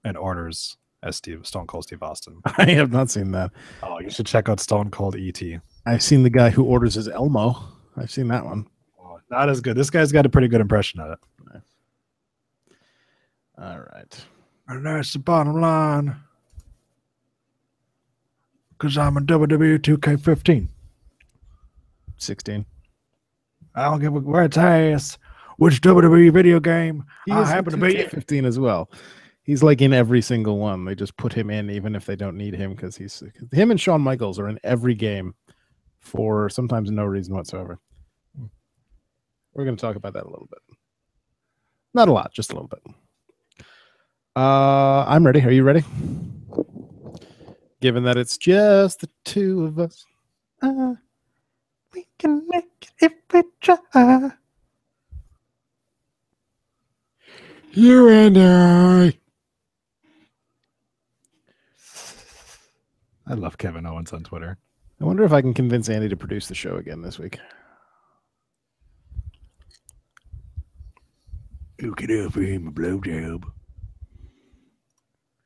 and orders as Stone Cold Steve Austin. I have not seen that. Oh, you should check out Stone Cold E.T. I've seen the guy who orders his Elmo. I've seen that one. Oh, not as good. This guy's got a pretty good impression of it. All right. And that's the bottom line. Because I'm a WWE 2K15. 16. I don't give a rat's ass which WWE video game I happen to be in. 15 as well. He's like in every single one. They just put him in even if they don't need him because him and Shawn Michaels are in every game for sometimes no reason whatsoever. We're going to talk about that a little bit. Not a lot, just a little bit. I'm ready. Are you ready? Given that it's just the two of us, we can make it if we try. You and I love Kevin Owens on Twitter. I wonder if I can convince Andy to produce the show again this week. Who can offer him a blowjob?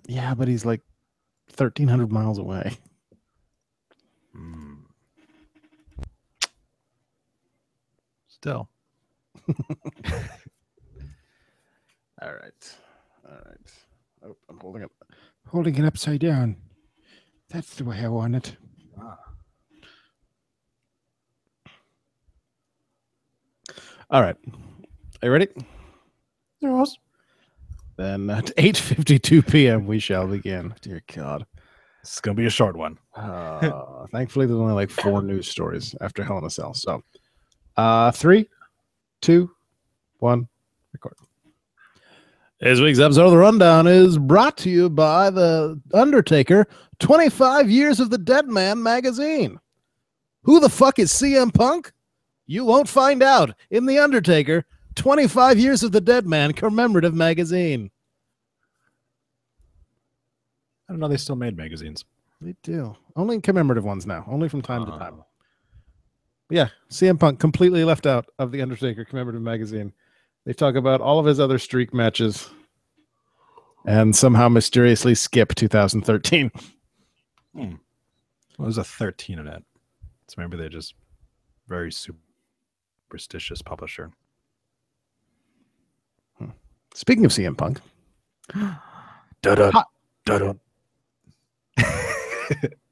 Yeah, but he's like 1,300 miles away. Still. All right. Oh, I'm holding it upside down. That's the way I want it. All right. Are you ready? Yes. Then at 8:52 p.m. we shall begin. Dear God. This is going to be a short one. Thankfully, there's only like 4 news stories after Hell in a Cell. So 3, 2, 1, record. This week's episode of The Rundown is brought to you by The Undertaker, 25 Years of the Dead Man magazine. Who the fuck is CM Punk? You won't find out in The Undertaker, 25 Years of the Dead Man commemorative magazine. I don't know they still made magazines. They do. Only commemorative ones now. Only from time to time. Yeah, CM Punk completely left out of The Undertaker commemorative magazine. They talk about all of his other streak matches and somehow mysteriously skip 2013. Well, there's a 13 in it. So maybe they're just very superstitious publisher. Speaking of CM Punk.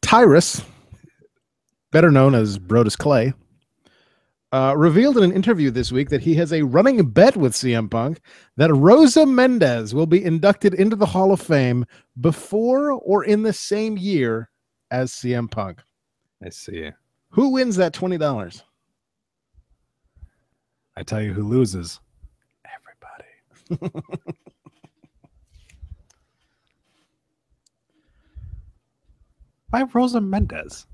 Tyrus, better known as Brodus Clay, revealed in an interview this week that he has a running bet with CM Punk that Rosa Mendez will be inducted into the Hall of Fame before or in the same year as CM Punk. I see. Who wins that $20? I tell you who loses. Everybody. Why Rosa Mendez?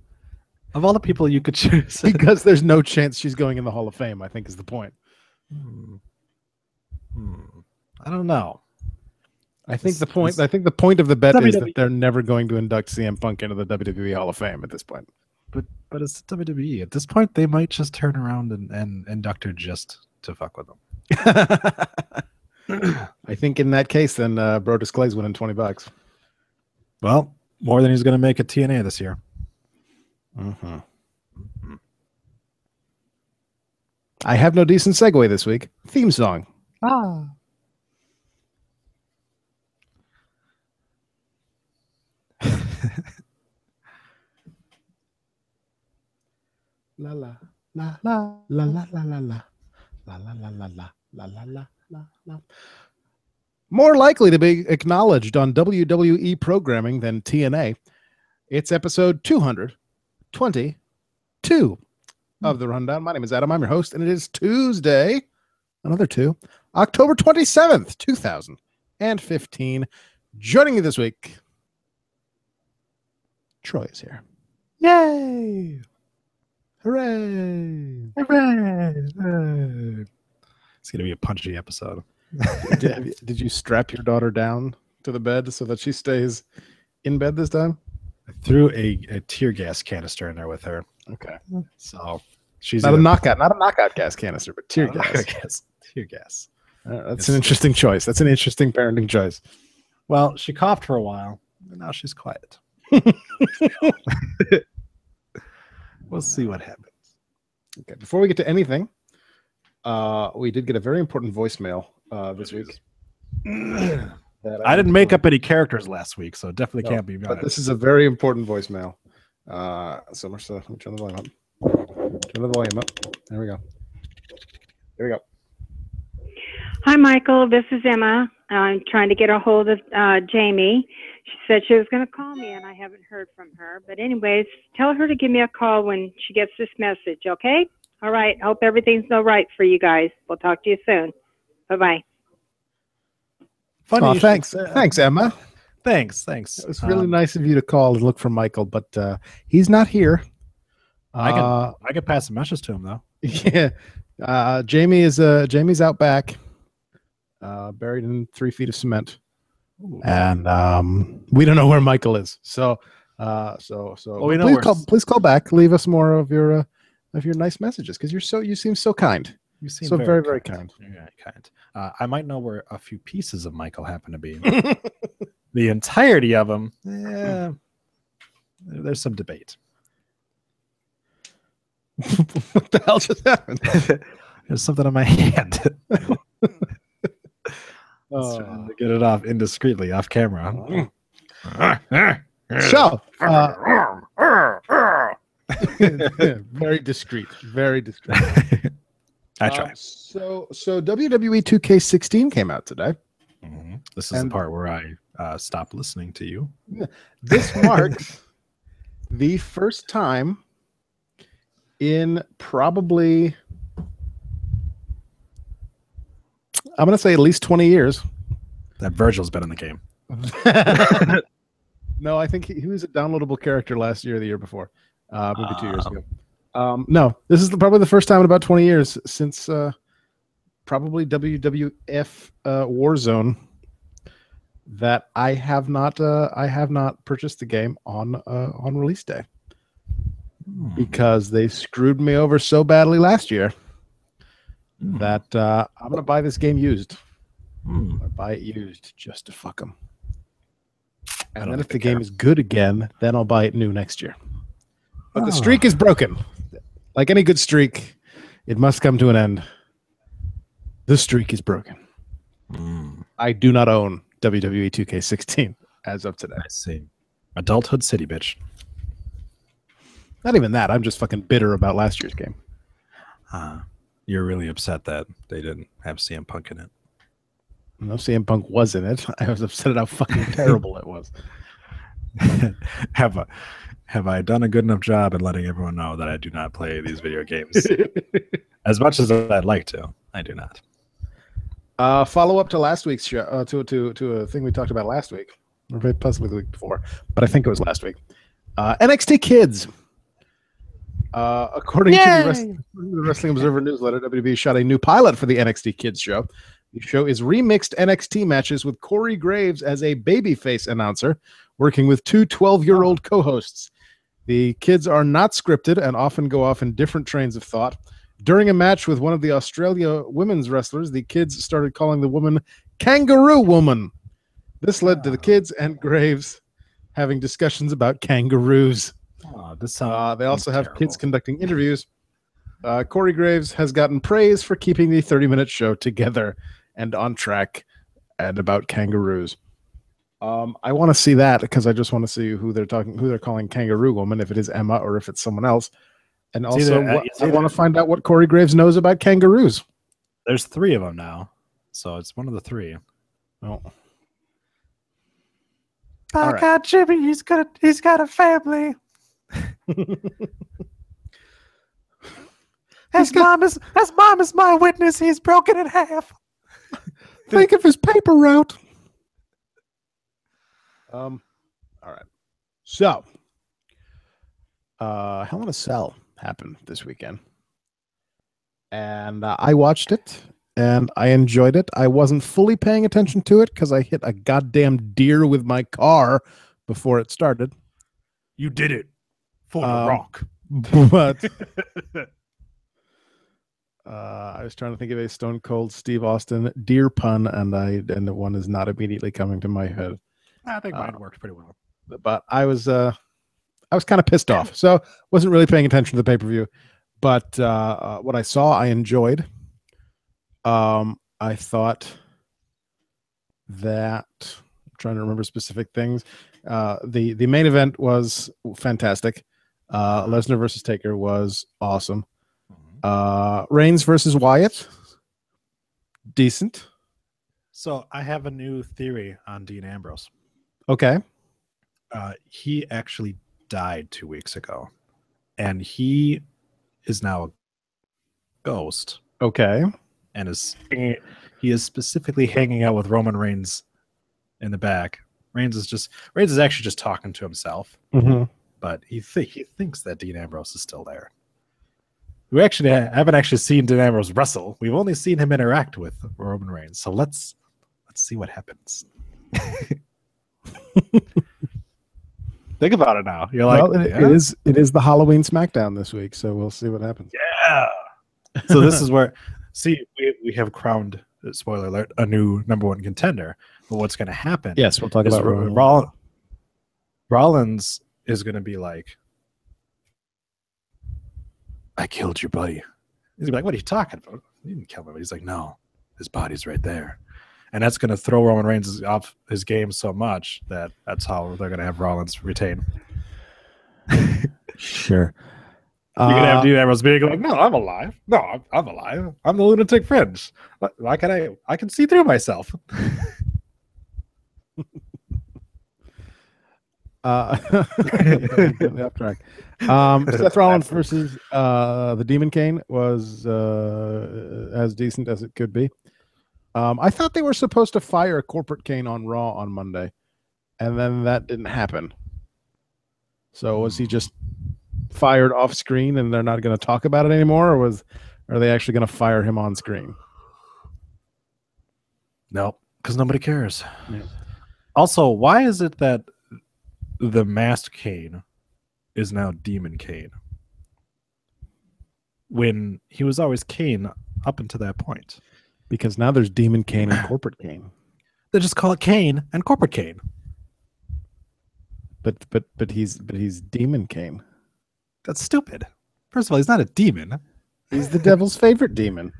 Of all the people you could choose. Because there's no chance she's going in the Hall of Fame, I think is the point. I don't know. I think the point of the bet is that they're never going to induct CM Punk into the WWE Hall of Fame at this point. But it's WWE. At this point, they might just turn around and induct her just to fuck with them. I think in that case, then Brodus Clay's winning $20. Well, more than he's going to make at TNA this year. I have no decent segue this week. Theme song. La la la la la la la la la la la la la la la la. More likely to be acknowledged on WWE programming than TNA. It's episode 222 of The Rundown. My name is Adam. I'm your host, and it is Tuesday, another 2, October 27th, 2015. Joining me this week, Troy is here. Yay! Hooray! Hooray! It's going to be a punchy episode. Did you strap your daughter down to the bed so that she stays in bed this time? I threw a tear gas canister in there with her. Okay. So she's not a knockout gas canister, but tear gas. Tear gas. That's an interesting choice. That's an interesting parenting choice. Well, she coughed for a while, and now she's quiet. We'll see what happens. Okay, before we get to anything, we did get a very important voicemail this week. I didn't make up any characters last week, so it definitely can't be. But this is a very important voicemail. So much so, let me turn the volume up. Turn the volume up. There we go. Here we go. Hi, Michael. This is Emma. I'm trying to get a hold of Jamie. She said she was going to call me, and I haven't heard from her. But anyways, tell her to give me a call when she gets this message, okay? All right. Hope everything's all right for you guys. We'll talk to you soon. Bye-bye. Funny. Oh, thanks. Thanks, Emma. Thanks. It was really nice of you to call and look for Michael, but he's not here. I can pass a message to him, though. Yeah. Jamie's out back, buried in 3 feet of cement. Ooh. And we don't know where Michael is. So please call back. Leave us more of your nice messages, because you seem so kind. You seem so very, very kind. Very kind. I might know where a few pieces of Michael happen to be. The entirety of them, there's some debate. What the hell just happened? There's something on my hand. To get it off indiscreetly off camera. So, very discreet. Very discreet. I try. So WWE 2K16 came out today. Mm-hmm. This is the part where I stopped listening to you. This marks the first time in probably, I'm going to say at least 20 years, that Virgil's been in the game. No, I think he was a downloadable character last year or the year before. Maybe 2 years ago. No, this is probably the first time in about 20 years since probably WWF Warzone that I have not purchased the game on release day, because they screwed me over so badly last year that I'm gonna buy this game used. I'm gonna buy it used just to fuck them. And then if the game is good again, then I'll buy it new next year. But the streak is broken. Like any good streak, it must come to an end. The streak is broken. I do not own WWE 2K16 as of today. I see. Adulthood City, bitch. Not even that. I'm just fucking bitter about last year's game. You're really upset that they didn't have CM Punk in it. No, CM Punk was in it. I was upset at how fucking terrible it was. Have I done a good enough job in letting everyone know that I do not play these video games as much as I'd like to? I do not. Follow up to last week's show, to a thing we talked about last week, or possibly the week before, but I think it was last week. NXT Kids. According to the Wrestling Observer newsletter, WWE shot a new pilot for the NXT Kids show. The show is remixed NXT matches with Corey Graves as a babyface announcer, working with two 12-year-old co-hosts. The kids are not scripted and often go off in different trains of thought. During a match with one of the Australia women's wrestlers, the kids started calling the woman Kangaroo Woman. This led to the kids and Graves having discussions about kangaroos. They also have kids conducting interviews. Corey Graves has gotten praise for keeping the 30-minute show together and on track and about kangaroos. I want to see that, because I just want to see who they're calling Kangaroo Woman, if it is Emma or if it's someone else. And also, I want to find out what Corey Graves knows about kangaroos. There's 3 of them now, so it's one of the 3. Oh. I got Jimmy. He's got a family. His mom is my witness. He's broken in half. Think of his paper route. All right. So, Hell in a Cell happened this weekend, and I watched it and I enjoyed it. I wasn't fully paying attention to it because I hit a goddamn deer with my car before it started. You did it for The Rock. But I was trying to think of a Stone Cold Steve Austin deer pun, and the one is not immediately coming to my head. I think mine worked pretty well. But I was kind of pissed off, so wasn't really paying attention to the pay-per-view. But what I saw, I enjoyed. I thought that I'm trying to remember specific things. The main event was fantastic. Lesnar versus Taker was awesome. Reigns versus Wyatt, decent. So I have a new theory on Dean Ambrose. Okay. He actually died 2 weeks ago, and he is now a ghost. Okay. And he is specifically hanging out with Roman Reigns in the back. Reigns is actually just talking to himself, but he thinks that Dean Ambrose is still there. We actually haven't actually seen Dean Ambrose wrestle. We've only seen him interact with Roman Reigns. So let's see what happens. Think about it now. You're like, well, it is the Halloween SmackDown this week, so we'll see what happens. Yeah. So this is where, we have crowned, spoiler alert, a new #1 contender. But what's going to happen? Yes, we'll talk about Rollins is going to be like, I killed your buddy. He's gonna be like, what are you talking about? You didn't kill him. He's like, no, his body's right there. And that's going to throw Roman Reigns off his game so much that's how they're going to have Rollins retain. Sure. You're going to have Dean Ambrose being like, no, I'm alive. No, I'm alive. I'm the lunatic fringe. Why can I can see through myself. Off track. Seth Rollins versus the Demon Kane was as decent as it could be. I thought they were supposed to fire Corporate Kane on Raw on Monday, and then that didn't happen. So was he just fired off screen and they're not going to talk about it anymore, or are they actually going to fire him on screen? No, because nobody cares. Yeah. Also, why is it that the masked Kane is now Demon Kane when he was always Kane up until that point? Because now there's Demon Kane and Corporate Kane. They just call it Kane and Corporate Kane. But he's Demon Kane. That's stupid. First of all, he's not a demon. He's the devil's favorite demon.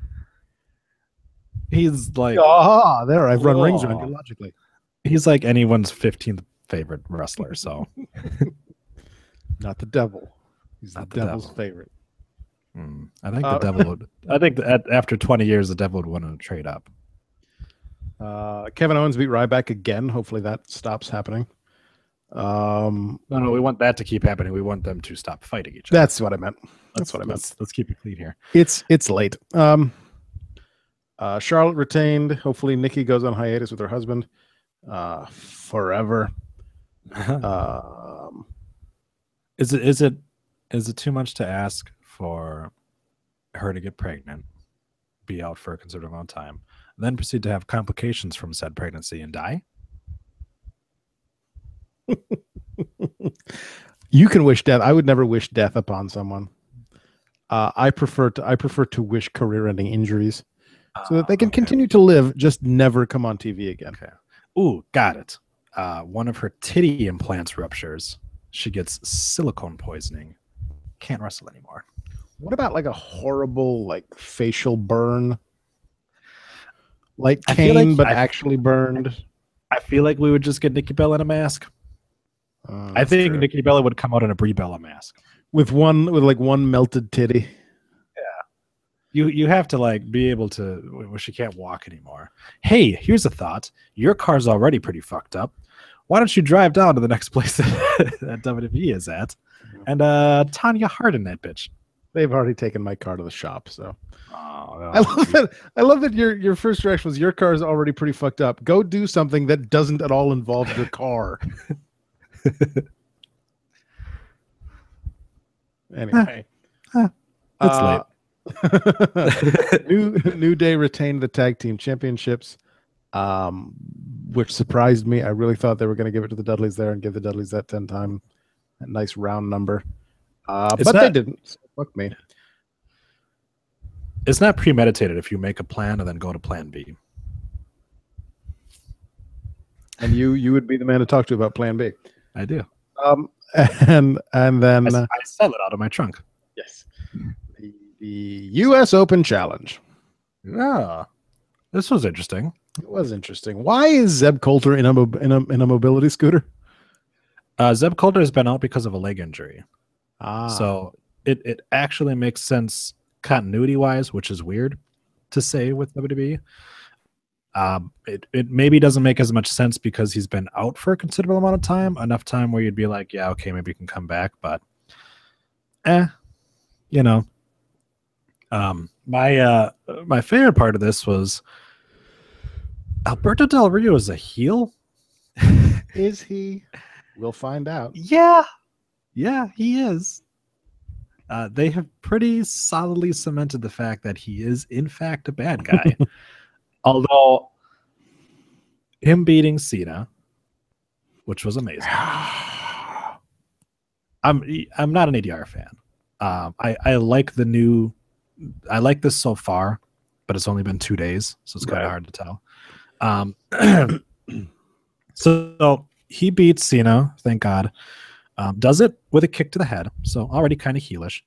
He's like, there, I've run rings around you logically. He's like anyone's 15th favorite wrestler, so not the devil. He's not the devil's favorite. I think the devil would. I think that after 20 years, the devil would want to trade up. Kevin Owens beat Ryback again. Hopefully that stops happening. No, we want that to keep happening. We want them to stop fighting each other. That's what I meant. Let's keep it clean here. It's late. Charlotte retained. Hopefully Nikki goes on hiatus with her husband forever. Is it too much to ask for her to get pregnant, be out for a considerable amount of time, then proceed to have complications from said pregnancy and die? You can wish death. I would never wish death upon someone. I prefer to wish career-ending injuries so that they can continue to live, just never come on TV again. Okay. Ooh, got it. One of her titty implants ruptures. She gets silicone poisoning. Can't wrestle anymore. What about like a horrible facial burn? Like Kane, but actually burned. I feel like we would just get Nikki Bella in a mask. I think Nikki Bella would come out in a Brie Bella mask with one melted titty. Yeah, you have to be able to where she can't walk anymore. Hey, here's a thought. Your car's already pretty fucked up. Why don't you drive down to the next place that WWE is at, and Tanya Hardin that bitch. They've already taken my car to the shop, so. I love that your first reaction was your car is already pretty fucked up. Go do something that doesn't at all involve your car. Anyway, it's late. New Day retained the tag team championships, which surprised me. I really thought they were going to give it to the Dudleys there and give the Dudleys that 10-time, that nice round number. But they didn't. So fuck me. it's not premeditated if you make a plan and then go to plan B. And you would be the man to talk to about plan B. I do. And then I sell it out of my trunk. yes, the U.S. Open Challenge. Yeah, this was interesting. It was interesting. Why is Zeb Coulter in a mobility scooter? Zeb Coulter has been out because of a leg injury. Ah, So it actually makes sense continuity wise, which is weird to say with WWE. It maybe doesn't make as much sense because he's been out for a considerable amount of time, enough time where you'd be like, yeah, okay, maybe he can come back, but you know. My favorite part of this was Alberto Del Rio is a heel. is he? We'll find out. Yeah, he is. They have pretty solidly cemented the fact that he is, in fact, a bad guy. Although him beating Cena, which was amazing. I'm not an ADR fan. I like I like this so far, but it's only been 2 days, so it's kind of hard to tell. So he beats Cena, thank God. Does it with a kick to the head, so already kind of heelish.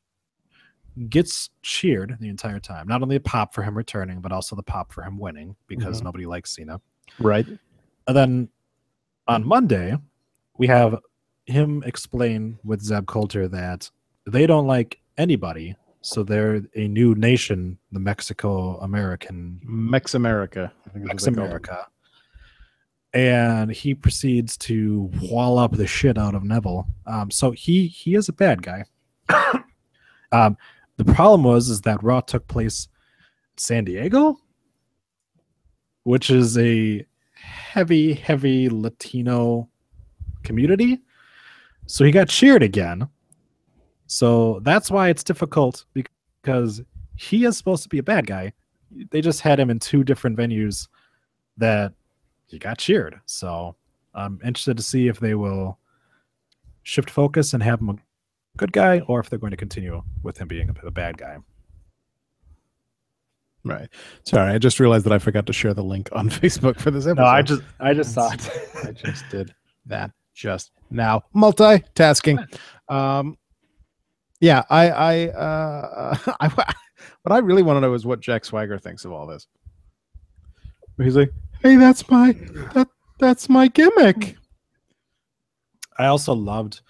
Gets cheered the entire time. Not only a pop for him returning, but also the pop for him winning because nobody likes Cena. Right. And then on Monday, we have him explain with Zeb Coulter that they don't like anybody, so they're a new nation, the Mexico-American. Mex-America. Mex-America. And he proceeds to wall up the shit out of Neville. So he is a bad guy. The problem is that Raw took place in San Diego, which is a heavy Latino community. So he got cheered again. So that's why it's difficult, because he is supposed to be a bad guy. They just had him in 2 different venues that he got cheered. So I'm interested to see if they will shift focus and have him a good guy, or if they're going to continue with him being a bad guy. Right. Sorry, I just realized that I forgot to share the link on Facebook for this episode. No, I just saw it. I just did that just now. Multitasking. Yeah, what I really want to know is what Jack Swagger thinks of all this. He's like, "Hey, that's my gimmick." I also loved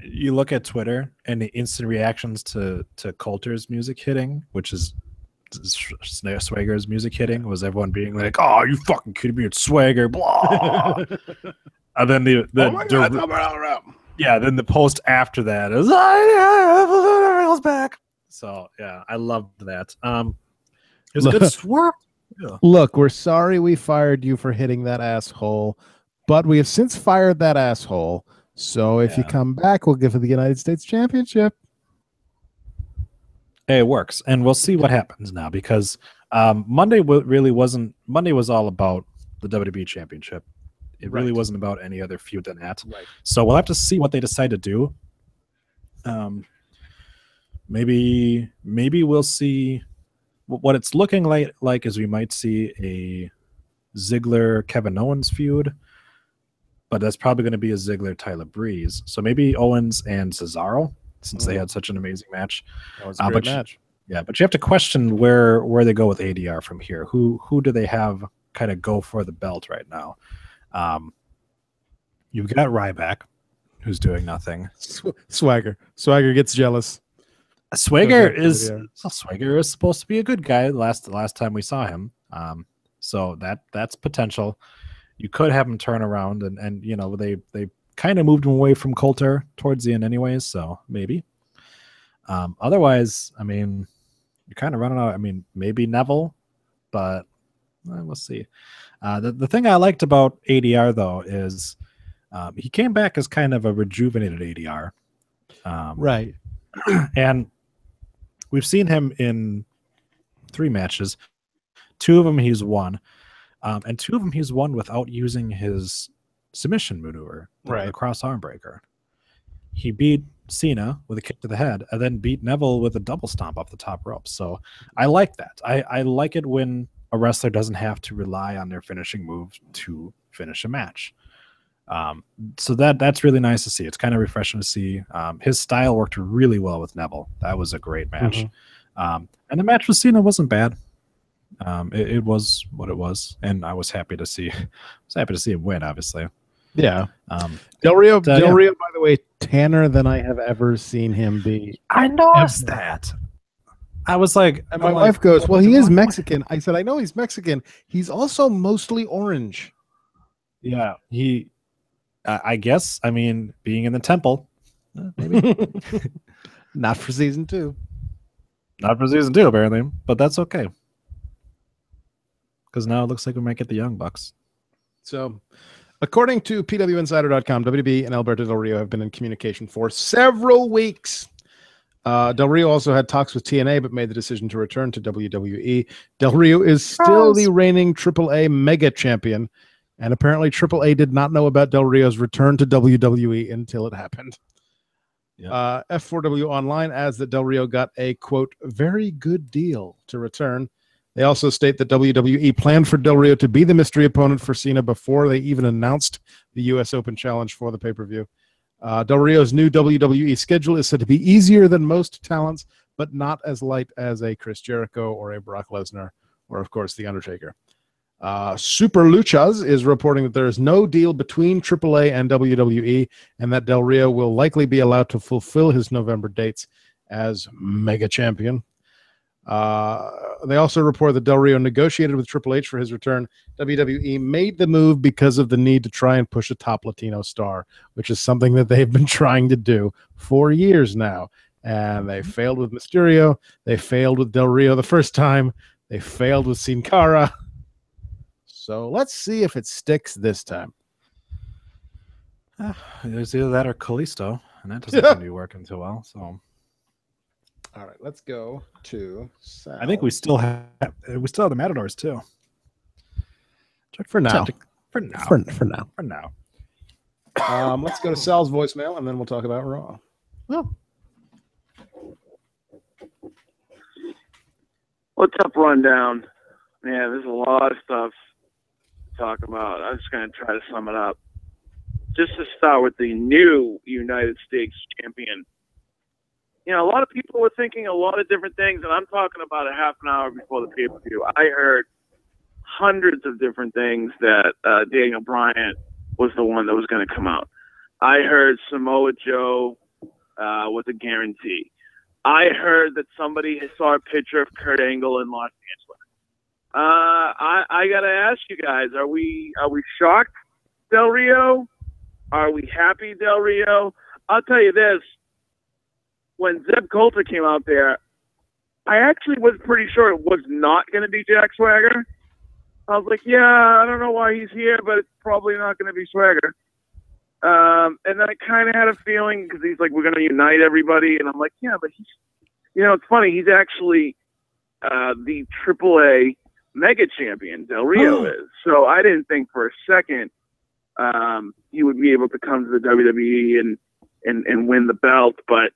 you look at Twitter and the instant reactions to Coulter's music hitting, which is Swagger's music hitting, was everyone being like, "Oh, you fucking kidding me? It's Swagger, blah." And then then the post after that is, "I have back." So yeah, I loved that. It was a good swerve. Yeah. Look, we're sorry we fired you for hitting that asshole, but we have since fired that asshole. So if you come back, we'll give you the United States Championship. Hey, it works, and we'll see what happens now, because Monday really wasn't. Monday was all about the WWE Championship. It really wasn't about any other feud than that. Right. So we'll have to see what they decide to do. Maybe we'll see. What it's looking like is we might see a Ziggler Kevin Owens feud, but that's probably going to be a Ziggler Tyler Breeze. So maybe Owens and Cesaro, since they had such an amazing match. That was a great match. Yeah, but you have to question where they go with ADR from here. Who do they have kind of go for the belt right now? You've got Ryback, who's doing nothing. Swagger gets jealous. Swagger is supposed to be a good guy. The last time we saw him, so that's potential. You could have him turn around, and you know they kind of moved him away from Coulter towards the end, anyways. So maybe. Otherwise, I mean, you're kind of running out. I mean, maybe Neville, but we'll see. The thing I liked about ADR though is he came back as kind of a rejuvenated ADR, right? And we've seen him in 3 matches. 2 of them he's won, and 2 of them he's won without using his submission maneuver, the cross arm breaker. he beat Cena with a kick to the head and then beat Neville with a double stomp off the top rope. So I like that. I like it when a wrestler doesn't have to rely on their finishing move to finish a match. So that's really nice to see. It's kind of refreshing to see. His style worked really well with Neville. That was a great match. And the match with Cena wasn't bad. It was what it was, and I was happy to see him win, obviously. Yeah. Del Rio, by the way, tanner than I have ever seen him be. I noticed that. I was like, and my wife goes, well, he is Mexican. I said, I know he's Mexican. He's also mostly orange. Yeah, I guess, I mean, being in the temple, maybe. Not for season 2. Not for season 2, apparently, but that's okay. Because now it looks like we might get the Young Bucks. So, according to PWInsider.com, WWE and Alberto Del Rio have been in communication for several weeks. Del Rio also had talks with TNA, but made the decision to return to WWE. Del Rio is still the reigning AAA Mega Champion, and apparently AAA did not know about Del Rio's return to WWE until it happened. Yep. F4W Online adds that Del Rio got a, quote, very good deal to return. They also state that WWE planned for Del Rio to be the mystery opponent for Cena before they even announced the U.S. Open Challenge for the pay-per-view. Del Rio's new WWE schedule is said to be easier than most talents, but not as light as a Chris Jericho or a Brock Lesnar or, of course, The Undertaker. Super Luchas is reporting that there is no deal between AAA and WWE, and that Del Rio will likely be allowed to fulfill his November dates as Mega Champion. They also report that Del Rio negotiated with Triple H for his return. WWE made the move because of the need to try and push a top Latino star, which is something that they've been trying to do for years now. And they failed with Mysterio. They failed with Del Rio the first time. They failed with Sin Cara. So let's see if it sticks this time. There's either that or Kalisto, and that doesn't seem to be working too well. So. All right, let's go to Sal. I think we still have the Matadors too. For now. For now. Let's go to Sal's voicemail, and then we'll talk about Raw. Well, what's up, Rundown? Man, there's a lot of stuff to talk about. I'm just going to try to sum it up. Just to start with the new United States champion. You know, a lot of people were thinking a lot of different things, and I'm talking about a half an hour before the pay-per-view. I heard hundreds of different things that Daniel Bryan was the one that was going to come out. I heard Samoa Joe was a guarantee. I heard that somebody saw a picture of Kurt Angle in Los Angeles. I got to ask you guys, are we shocked, Del Rio? Are we happy, Del Rio? I'll tell you this. When Zeb Coulter came out there, I actually was pretty sure it was not going to be Jack Swagger. I was like, yeah, I don't know why he's here, but it's probably not going to be Swagger. And then I kind of had a feeling because he's like, we're going to unite everybody. And I'm like, yeah, but he's, you know, it's funny. He's actually the AAA Mega Champion, Del Rio is. So I didn't think for a second he would be able to come to the WWE and win the belt. But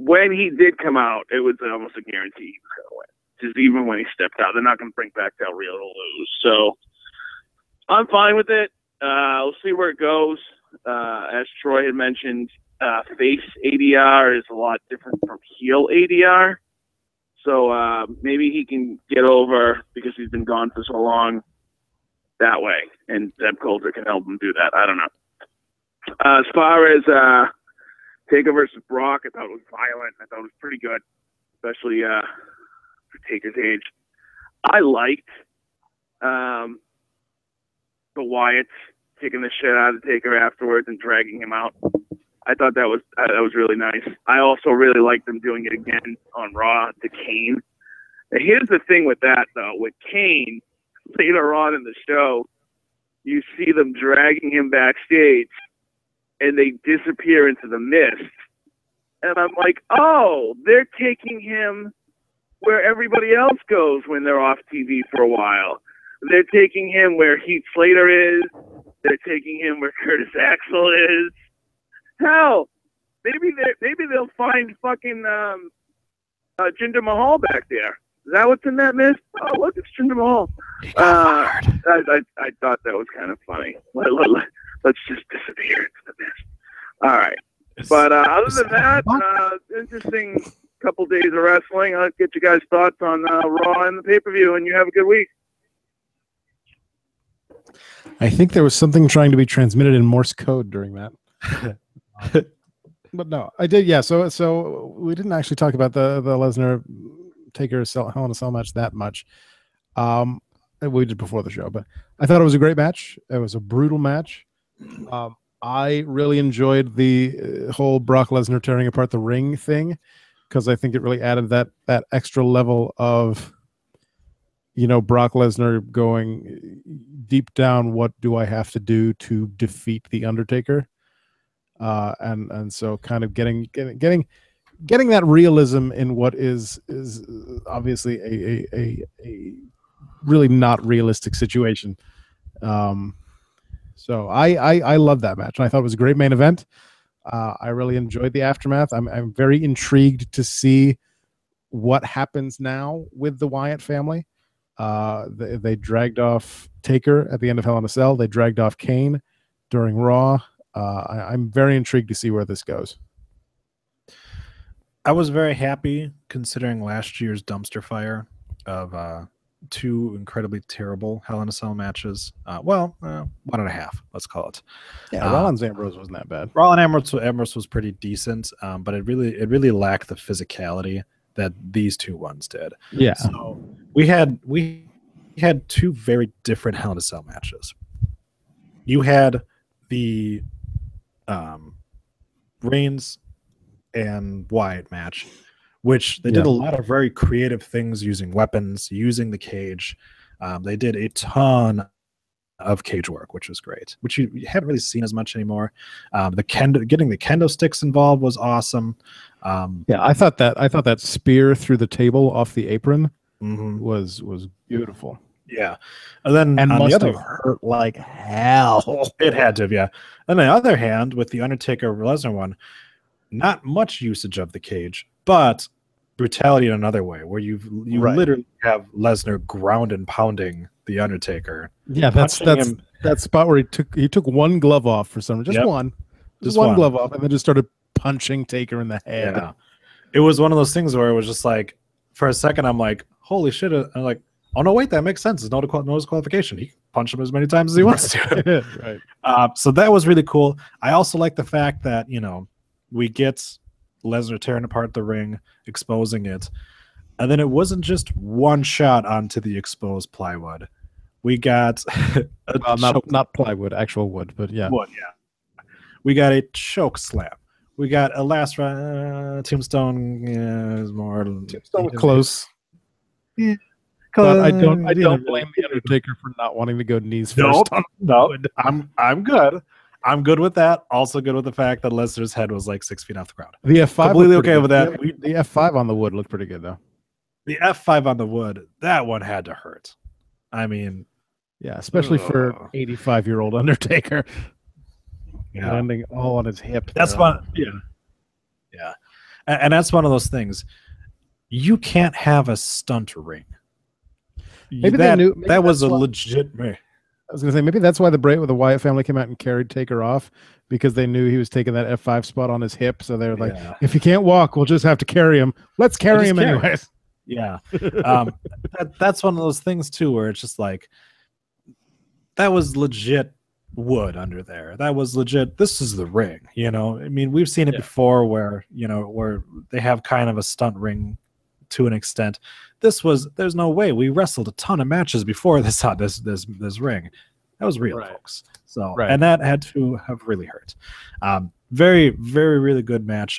when he did come out, it was almost a guarantee he was going to win. Just even when he stepped out, they're not going to bring back Del Rio to lose. So I'm fine with it. We'll see where it goes. As Troy had mentioned, face ADR is a lot different from heel ADR. So maybe he can get over because he's been gone for so long that way. And Zeb Coulter can help him do that. I don't know. As far as Taker versus Brock, I thought it was violent. I thought it was pretty good, especially for Taker's age. I liked the Wyatts taking the shit out of Taker afterwards and dragging him out. I thought that was really nice. I also really liked them doing it again on Raw to Kane. Now, here's the thing with that, though. With Kane, later on in the show, you see them dragging him backstage, and they disappear into the mist. And I'm like, oh, they're taking him where everybody else goes when they're off TV for a while. They're taking him where Heath Slater is. They're taking him where Curtis Axel is. Hell, maybe they'll find fucking Jinder Mahal back there. Is that what's in that mist? Oh, look, it's Jinder Mahal. I thought that was kind of funny. Let's just disappear into the mist. All right. But other than that, interesting couple days of wrestling. I'll get you guys' thoughts on Raw and the pay-per-view, and you have a good week. I think there was something trying to be transmitted in Morse code during that. But no, I did. Yeah. So we didn't actually talk about the Lesnar Taker Hell in a Cell match that much. We did before the show, but I thought it was a great match. It was a brutal match. I really enjoyed the whole Brock Lesnar tearing apart the ring thing, because I think it really added that extra level of, Brock Lesnar going deep down, what do I have to do to defeat the Undertaker? And so kind of getting that realism in what is obviously a really not realistic situation. So I love that match, and I thought it was a great main event. I really enjoyed the aftermath. I'm very intrigued to see what happens now with the Wyatt family. They dragged off Taker at the end of Hell in a Cell. They dragged off Kane during Raw. I'm very intrigued to see where this goes. I was very happy considering last year's dumpster fire of two incredibly terrible Hell in a Cell matches. 1.5, let's call it. Yeah, Rollins Ambrose wasn't that bad. Rollins Ambrose was pretty decent, but it really lacked the physicality that these two ones did. Yeah. So we had two very different Hell in a Cell matches. You had the Reigns and Wyatt match, which they did a lot of very creative things using weapons, using the cage. They did a ton of cage work, which was great, which you haven't really seen as much anymore. Getting the kendo sticks involved was awesome. I thought that spear through the table off the apron was beautiful. Yeah, and then and on must the other, have hurt like hell. It had to, yeah. On the other hand, with the Undertaker Lesnar one, not much usage of the cage, but brutality in another way, where you literally have Lesnar ground and pounding the Undertaker. Yeah, that's that spot where he took one glove off for some reason, just one glove off, and then just started punching Taker in the head. Yeah, it was one of those things where it was just like, for a second, I'm like, holy shit! I'm like, oh no, wait, that makes sense. It's no disqualification. He can punch him as many times as he wants to. Right. So that was really cool. I also like the fact that we get Lesnar tearing apart the ring, exposing it, and then it wasn't just one shot onto the exposed plywood. We got not plywood, actual wood, but yeah, wood. Yeah, we got a choke slam. We got a last tombstone. Yeah, is more tombstone close. Yeah. But I don't blame the Undertaker for not wanting to go knees first. No, I'm good. I'm good with that. Also good with the fact that Lesnar's head was like 6 feet off the ground. The F5 completely okay with that. The F5 on the wood looked pretty good though. The F5 on the wood, that one had to hurt. I mean, yeah, especially for 85-year-old Undertaker. Yeah, landing all on his hip. That's one. Yeah, and that's one of those things. You can't have a stunt ring. Maybe they knew that was a legit. I was going to say maybe that's why the Wyatt family came out and carried Taker off, because they knew he was taking that F5 spot on his hip. So they were like, if he can't walk, we'll just have to carry him. Let's carry him anyways. Yeah, that's one of those things too, where it's just like, that was legit wood under there. That was legit. This is the ring. I mean, we've seen it before, where where they have kind of a stunt ring to an extent. There's no way. We wrestled a ton of matches before this ring. That was real, folks. So, and that had to have really hurt. Very, very, really good match.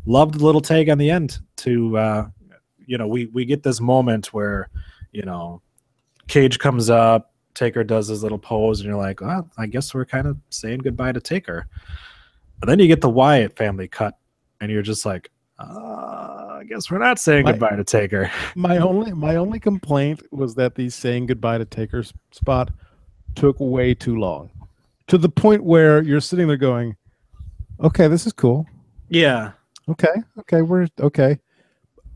Loved the little tag on the end to, we get this moment where, Cage comes up, Taker does his little pose, and you're like, well, I guess we're kind of saying goodbye to Taker. But then you get the Wyatt family cut, and you're just like, I guess we're not saying goodbye to Taker. My only complaint was that the saying goodbye to Taker spot took way too long, to the point where you're sitting there going, okay, this is cool. Yeah. Okay. We're okay.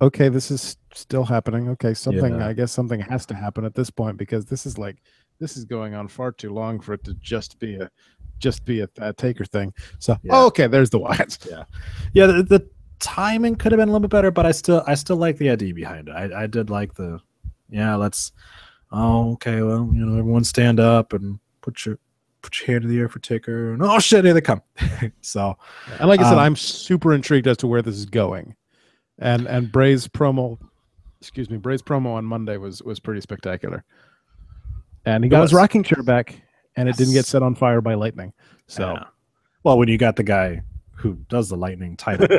Okay, this is still happening. Okay, Yeah. I guess something has to happen at this point because this is going on far too long for it to just be a Taker thing. So, okay, there's the Wyatts. Yeah. The timing could have been a little bit better, but I still like the idea behind it. I did like let's. Oh, okay. Well, everyone stand up and put your hand in the air for Taker. And, oh shit, here they come. So, and like I said, I'm super intrigued as to where this is going. And Bray's promo on Monday was pretty spectacular. And he got his rocking chair back, and it didn't get set on fire by lightning. So, well, when you got the guy who does the lightning tied up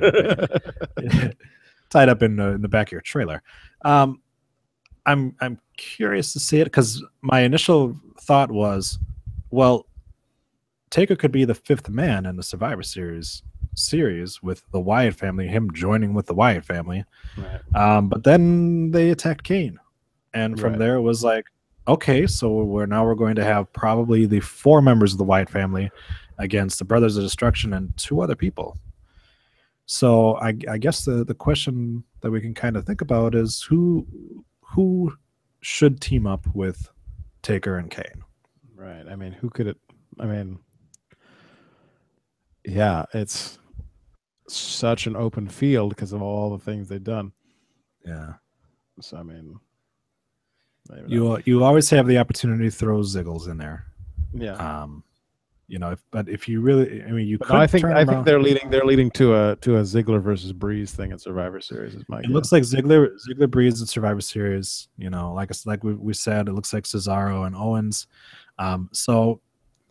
in the back of your trailer, I'm curious to see it because my initial thought was, well, Taker could be the fifth man in the Survivor Series with the Wyatt family, him joining with the Wyatt family. Right. But then they attacked Kane. And from there it was like, okay, so we're going to have probably the 4 members of the Wyatt family against the Brothers of Destruction and 2 other people. So I guess the question that we can kind of think about is who should team up with Taker and Kane? Right. I mean, who could it? I mean, yeah, it's such an open field because of all the things they've done. Yeah. So I mean, you always have the opportunity to throw Ziggles in there. Yeah. But if you really, I mean, you could. I think they're leading to a Ziggler versus Breeze thing at Survivor Series. Is my guess. Looks like Ziggler Breeze at Survivor Series. Like we said, it looks like Cesaro and Owens. So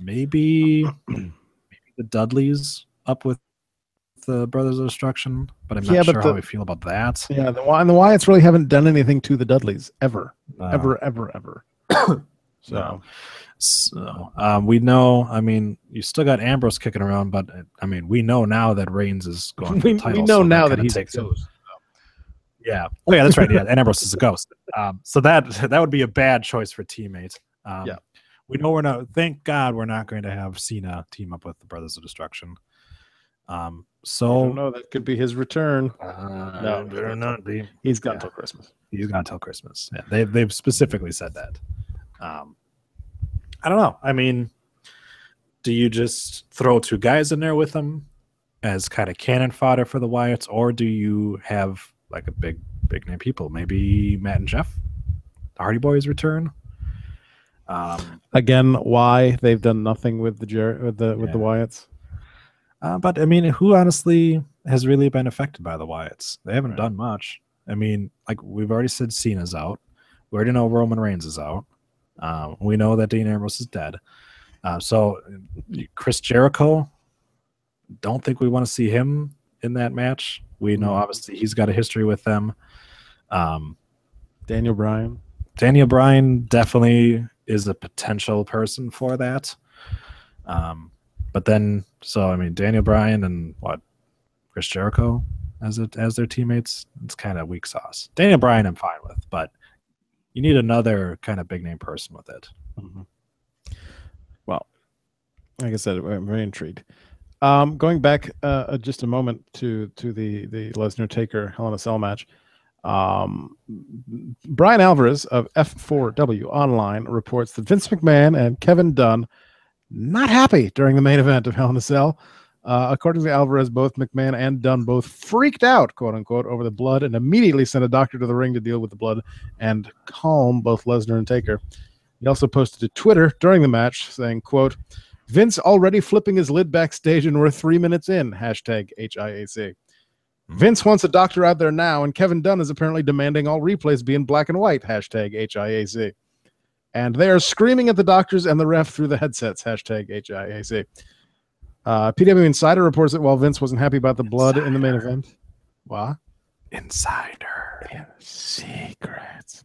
maybe the Dudleys up with the Brothers of Destruction, but I'm not sure how I feel about that. Yeah, the Wyatts really haven't done anything to the Dudleys ever. So we know. I mean, you still got Ambrose kicking around, but I mean, we know now that Reigns is going for the title. We know now that he's a ghost. Yeah. Oh yeah, that's right. Yeah, and Ambrose is a ghost. So that would be a bad choice for teammate. We know we're not. Thank God we're not going to have Cena team up with the Brothers of Destruction. So no, that could be his return. No, better not be. He's gone till Christmas. He's gone till Christmas. Yeah, they've specifically said that. I don't know. I mean, do you just throw 2 guys in there with them as kind of cannon fodder for the Wyatts, or do you have like a big name people? Maybe Matt and Jeff, the Hardy Boys return. Again, why they've done nothing with the Wyatts. But I mean, who honestly has really been affected by the Wyatts? They haven't done much. I mean, like we've already said, Cena's out. We already know Roman Reigns is out. We know that Dean Ambrose is dead. So Chris Jericho, don't think we want to see him in that match. We know obviously he's got a history with them. Daniel Bryan definitely is a potential person for that. But then, so I mean, Daniel Bryan and Chris Jericho as their teammates, it's kind of weak sauce. Daniel Bryan I'm fine with, but you need another kind of big name person with it. Mm-hmm. Well, like I said, I'm very intrigued. Going back just a moment to the Lesnar Taker Hell in a Cell match. Brian Alvarez of F4W Online reports that Vince McMahon and Kevin Dunn not happy during the main event of Hell in a Cell. According to Alvarez, both McMahon and Dunn both freaked out, quote unquote, over the blood and immediately sent a doctor to the ring to deal with the blood and calm both Lesnar and Taker. He also posted to Twitter during the match saying, quote, Vince already flipping his lid backstage and we're 3 minutes in, hashtag HIAC. Vince wants a doctor out there now, and Kevin Dunn is apparently demanding all replays be in black and white, hashtag HIAC. And they are screaming at the doctors and the ref through the headsets, hashtag HIAC. PW Insider reports that while Vince wasn't happy about the blood in the main event. What? Insider. Secrets.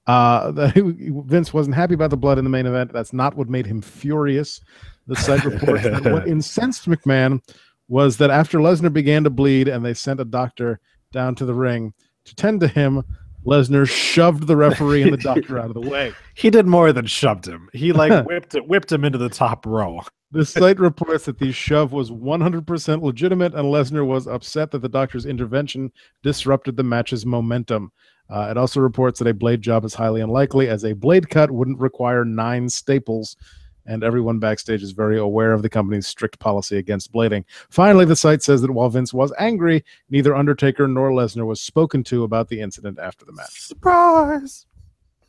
Vince wasn't happy about the blood in the main event. That's not what made him furious. The site reports that what incensed McMahon was that after Lesnar began to bleed and they sent a doctor down to the ring to tend to him, Lesnar shoved the referee and the doctor out of the way. He did more than shoved him. He like whipped him into the top row. The site reports that the shove was 100% legitimate, and Lesnar was upset that the doctor's intervention disrupted the match's momentum. It also reports that a blade job is highly unlikely, as a blade cut wouldn't require 9 staples, and everyone backstage is very aware of the company's strict policy against blading. Finally, the site says that while Vince was angry, neither Undertaker nor Lesnar was spoken to about the incident after the match. Surprise!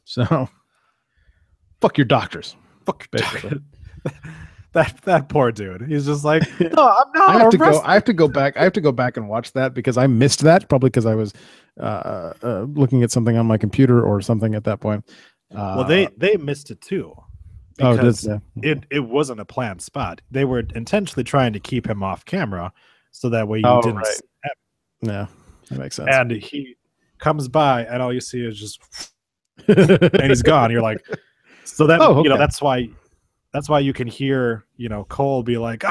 So, fuck your doctors. Fuck your doctors. That poor dude. He's just like, no, I'm not. I have to go back. I have to go back and watch that because I missed that, probably because I was looking at something on my computer or something at that point. Well, they missed it too. Because it wasn't a planned spot. They were intentionally trying to keep him off camera so that way you didn't see him. Yeah, that makes sense. And he comes by and all you see is just and he's gone. You're like, so that that's why you can hear, Cole be like,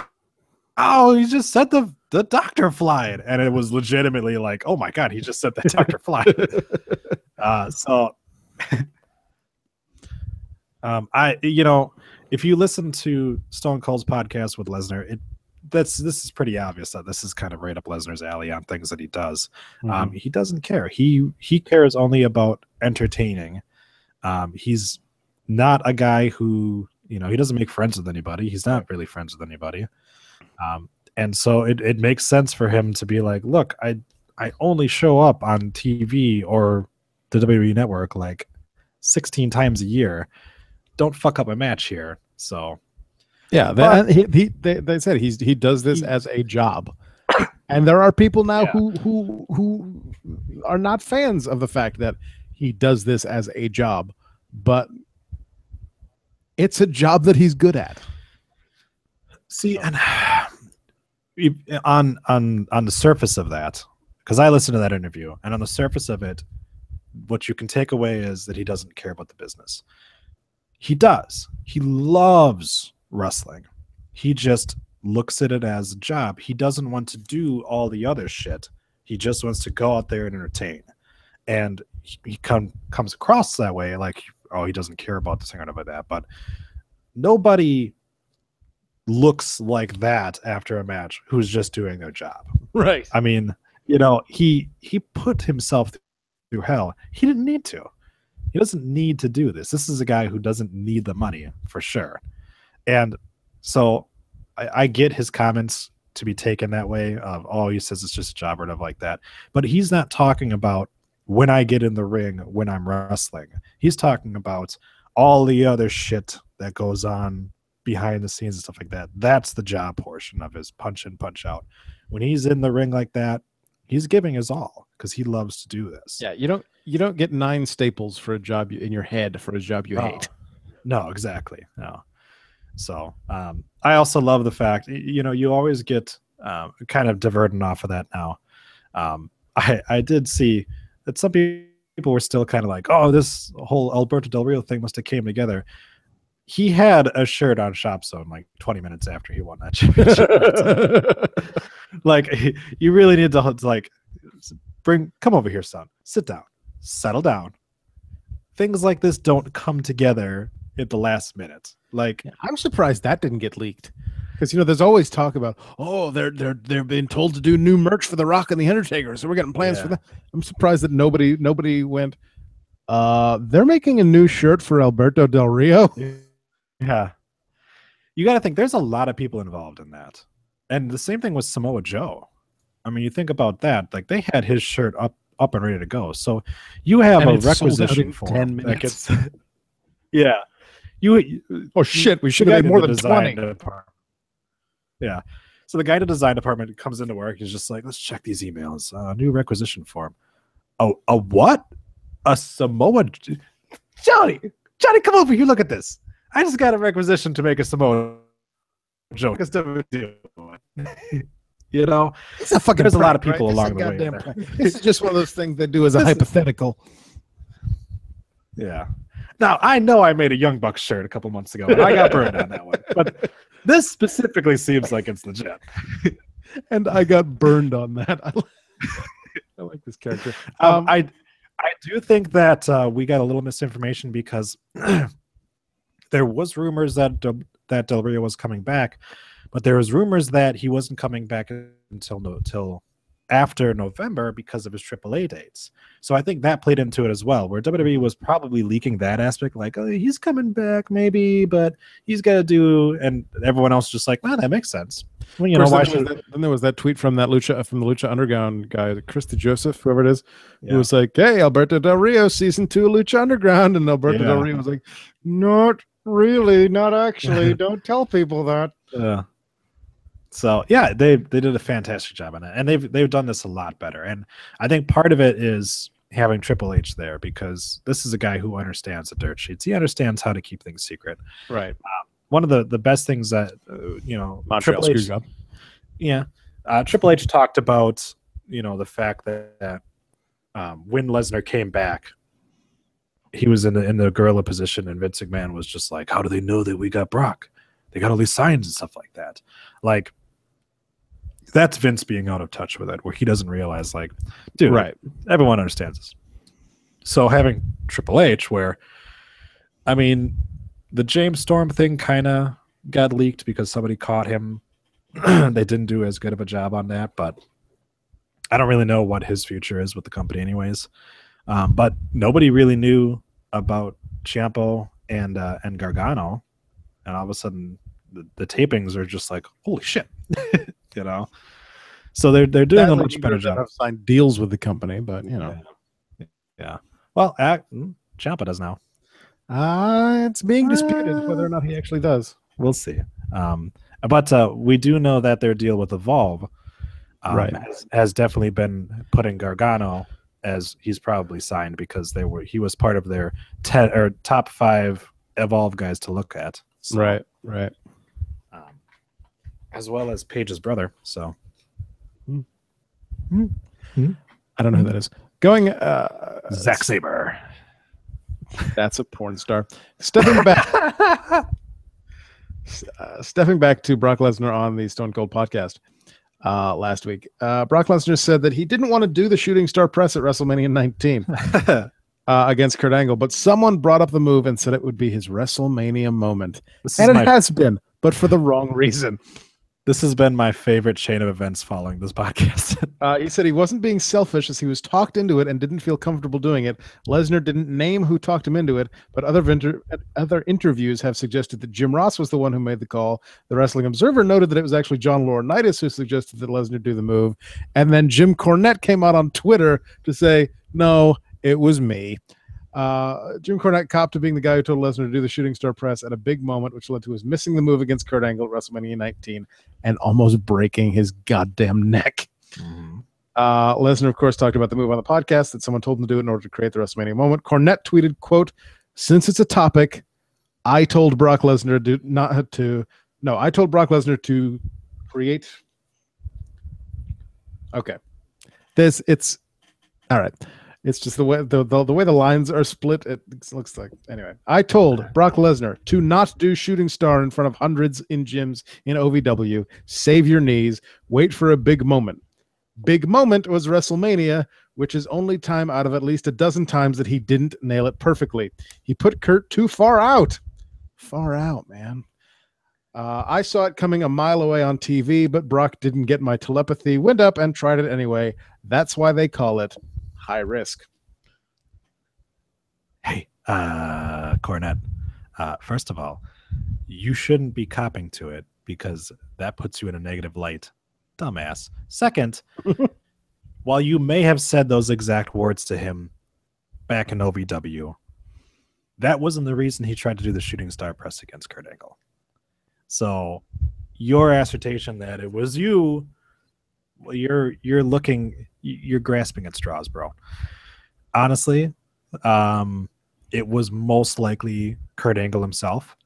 oh, he just set the doctor flying. And it was legitimately like, oh my God, he just set that doctor flying. If you listen to Stone Cold's podcast with Lesnar, this is pretty obvious that this is kind of right up Lesnar's alley on things that he does. Mm-hmm. He doesn't care. He cares only about entertaining. He's not a guy who, he doesn't make friends with anybody. He's not really friends with anybody. And so it makes sense for him to be like, look, I only show up on TV or the WWE Network like 16 times a year. Don't fuck up a match here. So yeah, they said he does this as a job. And there are people now who are not fans of the fact that he does this as a job, but it's a job that he's good at. See, and on the surface of that, because I listened to that interview, and on the surface of it, what you can take away is that he doesn't care about the business. He does. He loves wrestling. He just looks at it as a job. He doesn't want to do all the other shit. He just wants to go out there and entertain. And he comes across that way, like, oh, he doesn't care about this or about that. But nobody looks like that after a match who's just doing their job. Right. I mean, he put himself through hell. He didn't need to. He doesn't need to do this. This is a guy who doesn't need the money, for sure. And so I get his comments to be taken that way of, oh, he says it's just a job or whatever like that. But he's not talking about when I get in the ring, when I'm wrestling. He's talking about all the other shit that goes on behind the scenes and stuff like that. That's the job portion of his punch in, punch out. When he's in the ring like that, he's giving his all because he loves to do this. Yeah, you don't get 9 staples for a job in your head for a job you hate. No, exactly. No. So I also love the fact, you always get kind of diverting off of that now. I did see that some people were still kind of like, oh, this whole Alberto Del Rio thing must have came together. He had a shirt on Shop Zone like 20 minutes after he won that championship. Like, you really need to like come over here, son. Sit down. Settle down. Things like this don't come together at the last minute. Like, I'm surprised that didn't get leaked, because there's always talk about, oh, they're being told to do new merch for The Rock and The Undertaker, so we're getting plans for that. I'm surprised that nobody went. They're making a new shirt for Alberto Del Rio. Yeah, you got to think there's a lot of people involved in that, and the same thing with Samoa Joe. I mean, you think about that. Like, they had his shirt up and ready to go. So you have a requisition form 10 minutes. Yeah. Oh shit! We should have made more than 20. Yeah. So the guy in the design department comes into work. He's just like, let's check these emails. New requisition form. Oh, a what? A Samoa? Johnny, come over here. Look at this. I just got a requisition to make a Samoa Joe. It's It's a fucking there's prank, a lot of people right? along the way. This is just one of those things they do as a hypothetical. Yeah. Now, I know I made a Young Bucks shirt a couple months ago, and I got burned on that one. But this specifically seems like it's legit. And I got burned on that. I like this character. I do think that we got a little misinformation because there was rumors that that Del Rio was coming back, but there was rumors that he wasn't coming back until after November because of his AAA dates. So I think that played into it as well, where WWE was probably leaking that aspect, like, oh, he's coming back maybe, but he's got to do, and everyone else just like, well, that makes sense. Well, you know, why should then there was that tweet from the Lucha Underground guy, Chris DeJoseph, whoever it is, who was like, hey, Alberto Del Rio, season 2 Lucha Underground. And Alberto Del Rio was like, not really, not actually. Don't tell people that. Yeah. So yeah, they did a fantastic job on it, and they've done this a lot better. And I think part of it is having Triple H there, because this is a guy who understands the dirt sheets. He understands how to keep things secret. Right. One of the best things that Montreal Screw Job. Yeah, Triple H talked about the fact that when Lesnar came back, he was in the gorilla position, and Vince McMahon was just like, how do they know that we got Brock? They got all these signs and stuff like that. Like, that's Vince being out of touch with it, where he doesn't realize, like, dude, right, everyone understands this. So having Triple H, where, I mean, the James Storm thing kind of got leaked because somebody caught him. They didn't do as good of a job on that, but I don't really know what his future is with the company anyways. But nobody really knew about Ciampa and Gargano, and all of a sudden the tapings are just like, holy shit. So they're doing a much better job. Signed deals with the company, but yeah. Well, Ciampa does now. It's being disputed whether or not he actually does. We'll see. But we do know that their deal with Evolve has definitely been putting Gargano as he's probably signed, because he was part of their top 5 Evolve guys to look at. So, right. As well as Paige's brother. So I don't know who that is. Going Zack Sabre. That's a porn star. Stepping back to Brock Lesnar on the Stone Cold podcast last week. Brock Lesnar said that he didn't want to do the shooting star press at WrestleMania 19 against Kurt Angle, but someone brought up the move and said it would be his WrestleMania moment. And it has been, but for the wrong reason. This has been my favorite chain of events following this podcast. He said he wasn't being selfish, as he was talked into it and didn't feel comfortable doing it. Lesnar didn't name who talked him into it, but other interviews have suggested that Jim Ross was the one who made the call. The Wrestling Observer noted that it was actually John Laurinaitis who suggested that Lesnar do the move. And then Jim Cornette came out on Twitter to say, no, it was me. Jim Cornette copped to being the guy who told Lesnar to do the shooting star press at a big moment, which led to his missing the move against Kurt Angle at WrestleMania 19 and almost breaking his goddamn neck. Mm-hmm. Lesnar, of course, talked about the move on the podcast, that someone told him to do it in order to create the WrestleMania moment. Cornette tweeted, quote, since it's a topic, I told Brock Lesnar to create. Okay. It's all right. It's just the way the lines are split. It looks like, anyway. I told Brock Lesnar to not do shooting star in front of hundreds in gyms in OVW. Save your knees. Wait for a big moment. Big moment was WrestleMania, which is only time out of at least a dozen times that he didn't nail it perfectly. He put Kurt too far out. Far out, man. I saw it coming a mile away on TV, but Brock didn't get my telepathy. Went up and tried it anyway. That's why they call it high risk. Hey, Cornette. First of all, you shouldn't be copping to it, because that puts you in a negative light. Dumbass. Second, while you may have said those exact words to him back in OVW, that wasn't the reason he tried to do the shooting star press against Kurt Angle. So your assertion that it was you, you're grasping at straws, bro. Honestly, it was most likely Kurt Angle himself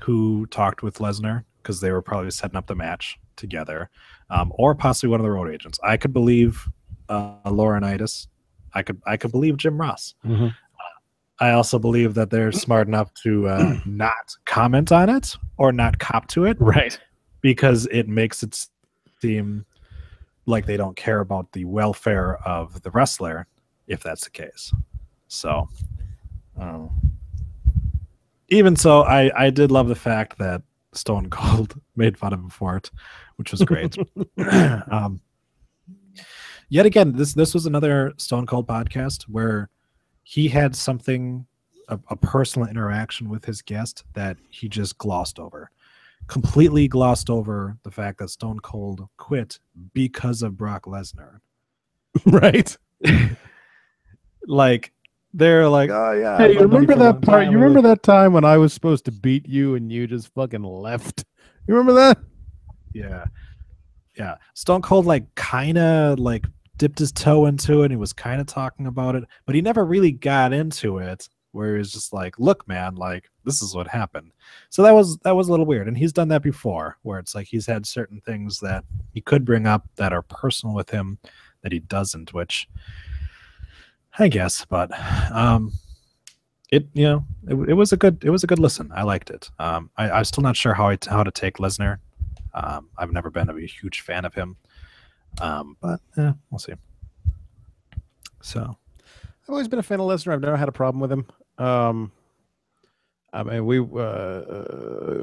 who talked with Lesnar, because they were probably setting up the match together, or possibly one of the road agents. I could believe Laurinaitis. I could believe Jim Ross. Mm-hmm. I also believe that they're smart enough to not comment on it or not cop to it, right? Because it makes it seem like they don't care about the welfare of the wrestler, if that's the case. So even so, I did love the fact that Stone Cold made fun of him for it, which was great. Yet again, this was another Stone Cold podcast where he had something, a personal interaction with his guest that he just completely glossed over the fact that Stone Cold quit because of Brock Lesnar. Right. Like, they're like, oh yeah. Hey, you remember that part? You remember that time when I was supposed to beat you and you just fucking left? You remember that? Yeah. Yeah. Stone Cold like kind of like dipped his toe into it. And he was kind of talking about it, but he never really got into it where he was just like, look, man, like this is what happened. So that was a little weird. And he's done that before where it's like he's had certain things that he could bring up that are personal with him that he doesn't, which I guess, but it was a good listen. I liked it. I'm still not sure how to take Lesnar. I've never been a huge fan of him, but we'll see. So I've always been a fan of Lesnar. I've never had a problem with him. I mean, we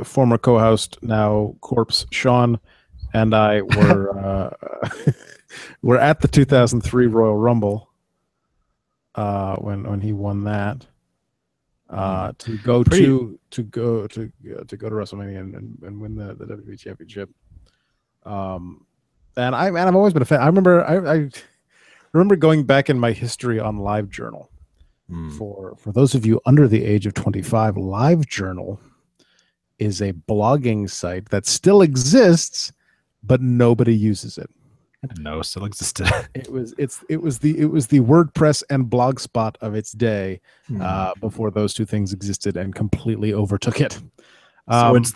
former co-host, now corpse Sean, and I were were at the 2003 Royal Rumble when he won that. To go to WrestleMania and win the WWE Championship. And I've always been a fan. I remember going back in my history on LiveJournal. For those of you under the age of 25, LiveJournal is a blogging site that still exists, but nobody uses it. I didn't know it still existed. It was the WordPress and Blogspot of its day before those two things existed and completely overtook it. So it's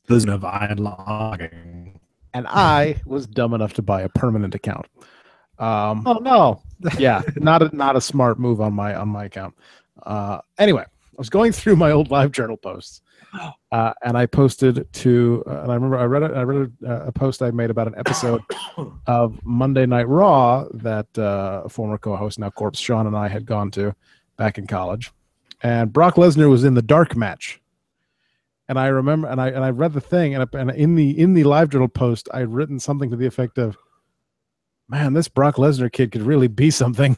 the of logging. And I was dumb enough to buy a permanent account. Oh no. Yeah, not a smart move on my account. Anyway, I was going through my old LiveJournal posts, and I posted to. And I remember I read a post I made about an episode of Monday Night Raw that former co-host, now corpse Sean, and I had gone to back in college, and Brock Lesnar was in the dark match. And I remember, and I read the thing, and in the LiveJournal post, I'd written something to the effect of, "Man, this Brock Lesnar kid could really be something."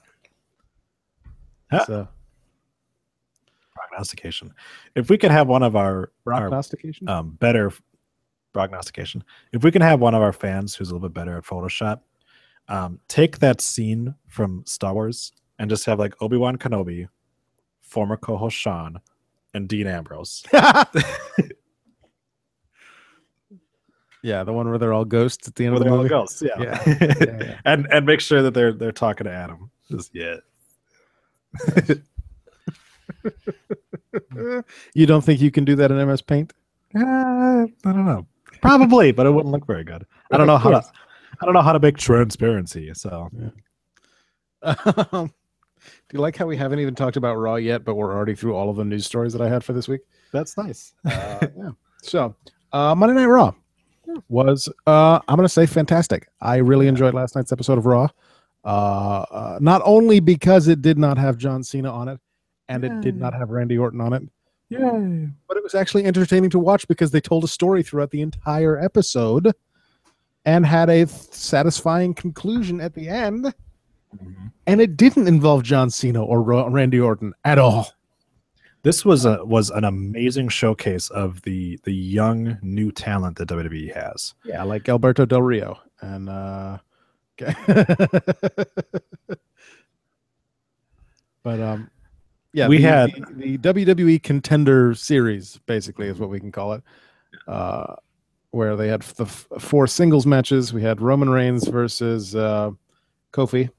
So, prognostication. If we could have one of our prognostication, better prognostication. If we can have one of our fans who's a little bit better at Photoshop, take that scene from Star Wars and just have like Obi-Wan Kenobi, former co-host Sean, and Dean Ambrose. Yeah, the one where they're all ghosts at the end of the movie. Ghosts, yeah. And make sure that they're talking to Adam. Just You don't think you can do that in MS Paint? I don't know. Probably, but it wouldn't look very good. I don't know how to make transparency. So, do you like how we haven't even talked about Raw yet, but we're already through all of the news stories that I had for this week? That's nice. Yeah. So, Monday Night Raw was, I'm going to say, fantastic. I really enjoyed last night's episode of Raw. Not only because it did not have John Cena on it, and it did not have Randy Orton on it, but it was actually entertaining to watch because they told a story throughout the entire episode and had a satisfying conclusion at the end. And it didn't involve John Cena or Randy Orton at all. This was an amazing showcase of the young new talent that WWE has. Yeah, like Alberto Del Rio and but yeah, we had the WWE Contender Series, basically, is what we can call it, where they had the 4 singles matches. We had Roman Reigns versus Kofi.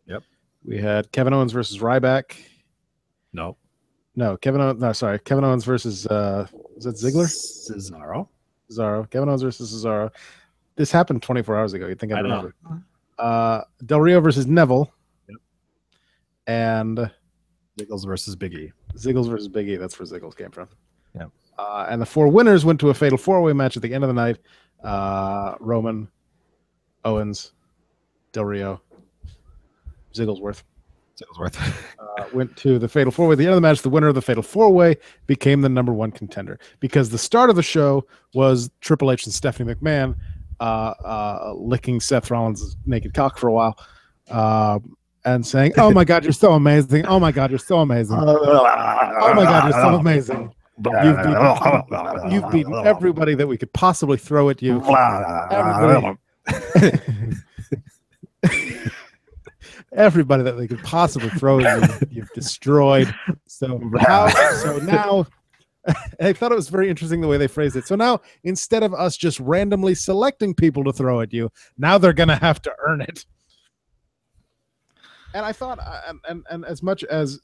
Yep. We had Kevin Owens versus Ryback. No, Kevin Owens versus is it Ziggler? Cesaro. Kevin Owens versus Cesaro. This happened 24 hours ago. You'd think I'd remember. Del Rio versus Neville. Yep. And Ziggles versus Big E. That's where Ziggles came from. Yeah. And the 4 winners went to a fatal 4-way match at the end of the night. Roman, Owens, Del Rio, Zigglesworth. went to the Fatal 4-Way. At the end of the match, the winner of the Fatal 4-Way became the #1 contender because the start of the show was Triple H and Stephanie McMahon licking Seth Rollins' naked cock for a while and saying, "Oh my God, you're so amazing! Oh my God, you're so amazing! Oh my God, you're so amazing! You've beaten everybody that we could possibly throw at you. Everybody that they could possibly throw at you, you've destroyed. So now." I thought it was very interesting the way they phrased it. So now, instead of us just randomly selecting people to throw at you, now they're going to have to earn it. And I thought, and as much as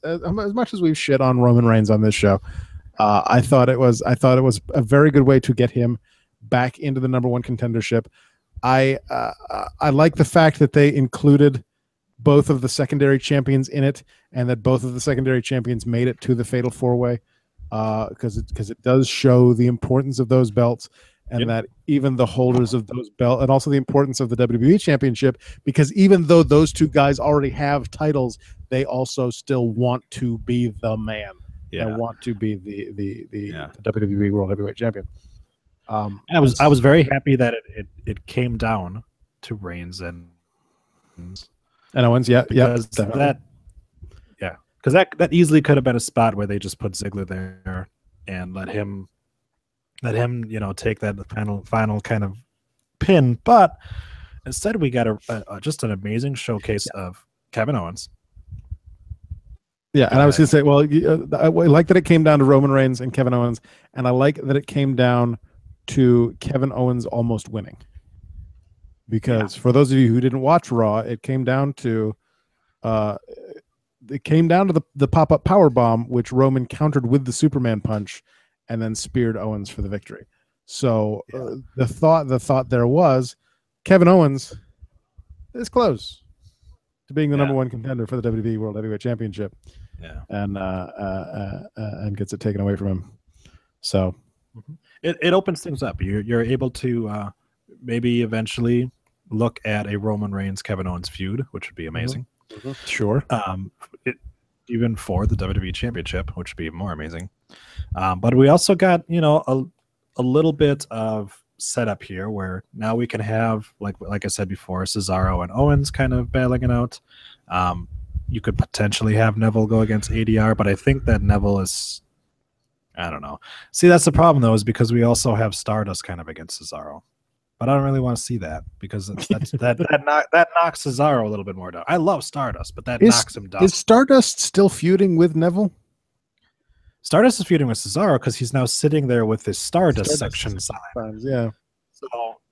we've shit on Roman Reigns on this show, I thought it was a very good way to get him back into the #1 contendership. I like the fact that they included both of the secondary champions in it, and that both of the secondary champions made it to the Fatal 4-Way. Because it does show the importance of those belts, and that even the holders of those belts, and also the importance of the WWE Championship, because even though those two guys already have titles, they also still want to be the man and want to be the WWE World Heavyweight Champion. I was very happy that it came down to Reigns and Owens, because that easily could have been a spot where they just put Ziggler there and let him take that final kind of pin. But instead, we got just an amazing showcase of Kevin Owens. Yeah, and I was going to say, well, I like that it came down to Roman Reigns and Kevin Owens, and I like that it came down to Kevin Owens almost winning. Because for those of you who didn't watch Raw, it came down to the pop-up power bomb, which Roman countered with the Superman punch, and then speared Owens for the victory. So the thought there was Kevin Owens is close to being the #1 contender for the WWE World Heavyweight Championship, and gets it taken away from him. So it opens things up. You're able to maybe eventually look at a Roman Reigns Kevin Owens feud, which would be amazing. Sure. Even for the WWE Championship, which would be more amazing. But we also got a little bit of setup here where now we can have like I said before, Cesaro and Owens kind of battling it out. You could potentially have Neville go against ADR, but I think that Neville is, I don't know. See, that's the problem though, is because we also have Stardust kind of against Cesaro. But I don't really want to see that because that knocks Cesaro a little bit more down. I love Stardust, but that knocks him down. Is Stardust still feuding with Neville? Stardust is feuding with Cesaro because he's now sitting there with his Stardust section sign. Yeah. So,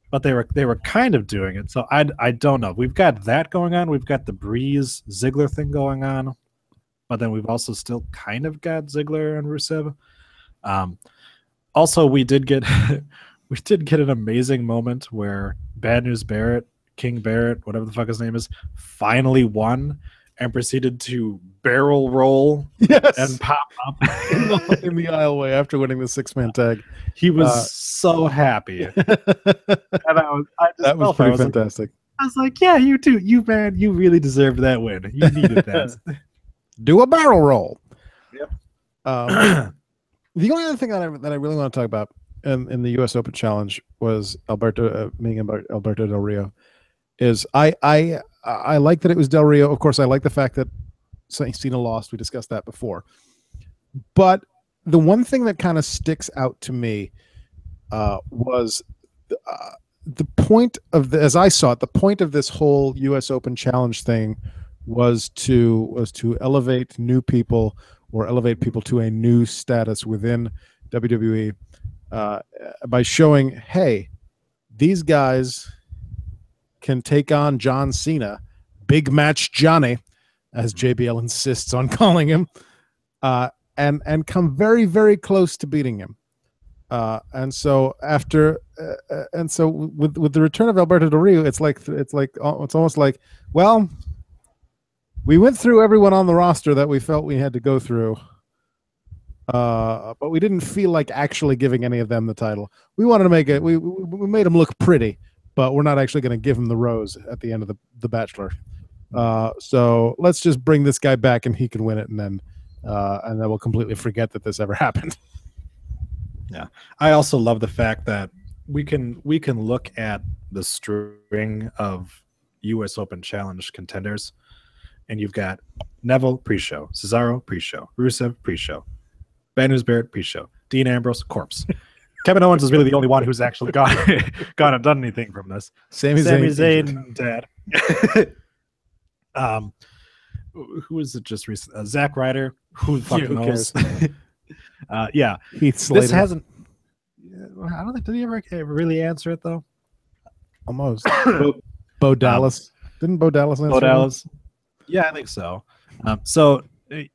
but they were kind of doing it. So I don't know. We've got that going on. We've got the Breeze Ziggler thing going on, but then we've also still kind of got Ziggler and Rusev. Also, we did get. We did get an amazing moment where Bad News Barrett, King Barrett, whatever the fuck his name is, finally won and proceeded to barrel roll and pop up in the aisleway after winning the 6-man tag. He was so happy. And that was pretty fantastic. I was like, yeah, you too. You really deserved that win. You needed that. Do a barrel roll. Yep. The only other thing that I really want to talk about in the U.S. Open Challenge was Alberto Del Rio. Is I like that it was Del Rio. Of course, I like the fact that Cena lost. We discussed that before. But the one thing that kind of sticks out to me was the point of as I saw it, the point of this whole U.S. Open Challenge thing was to elevate new people or elevate people to a new status within WWE. By showing, hey, these guys can take on John Cena, Big Match Johnny, as JBL insists on calling him, and come very, very close to beating him. And so with the return of Alberto Del Rio, it's almost like, well, we went through everyone on the roster that we felt we had to go through. But we didn't feel like actually giving any of them the title. We wanted to make it. We made them look pretty, but we're not actually going to give them the rose at the end of the Bachelor So let's just bring this guy back and he can win it, and then we'll completely forget that this ever happened. Yeah, I also love the fact that we can look at the string of U.S. Open Challenge contenders, and you've got Neville pre-show, Cesaro pre-show, Rusev pre-show, Ben Barrett pre-show, Dean Ambrose corpse. Kevin Owens is really the only one who's actually gone and done anything from this. Sami Zayn dad. Who is it just recent? Zack Ryder. Who the fuck knows? Yeah. Heath Slater. This hasn't. I don't think, did he ever really answer it though? Almost. Bo Dallas. Didn't Bo Dallas answer? Bo Dallas. Yeah, I think so. So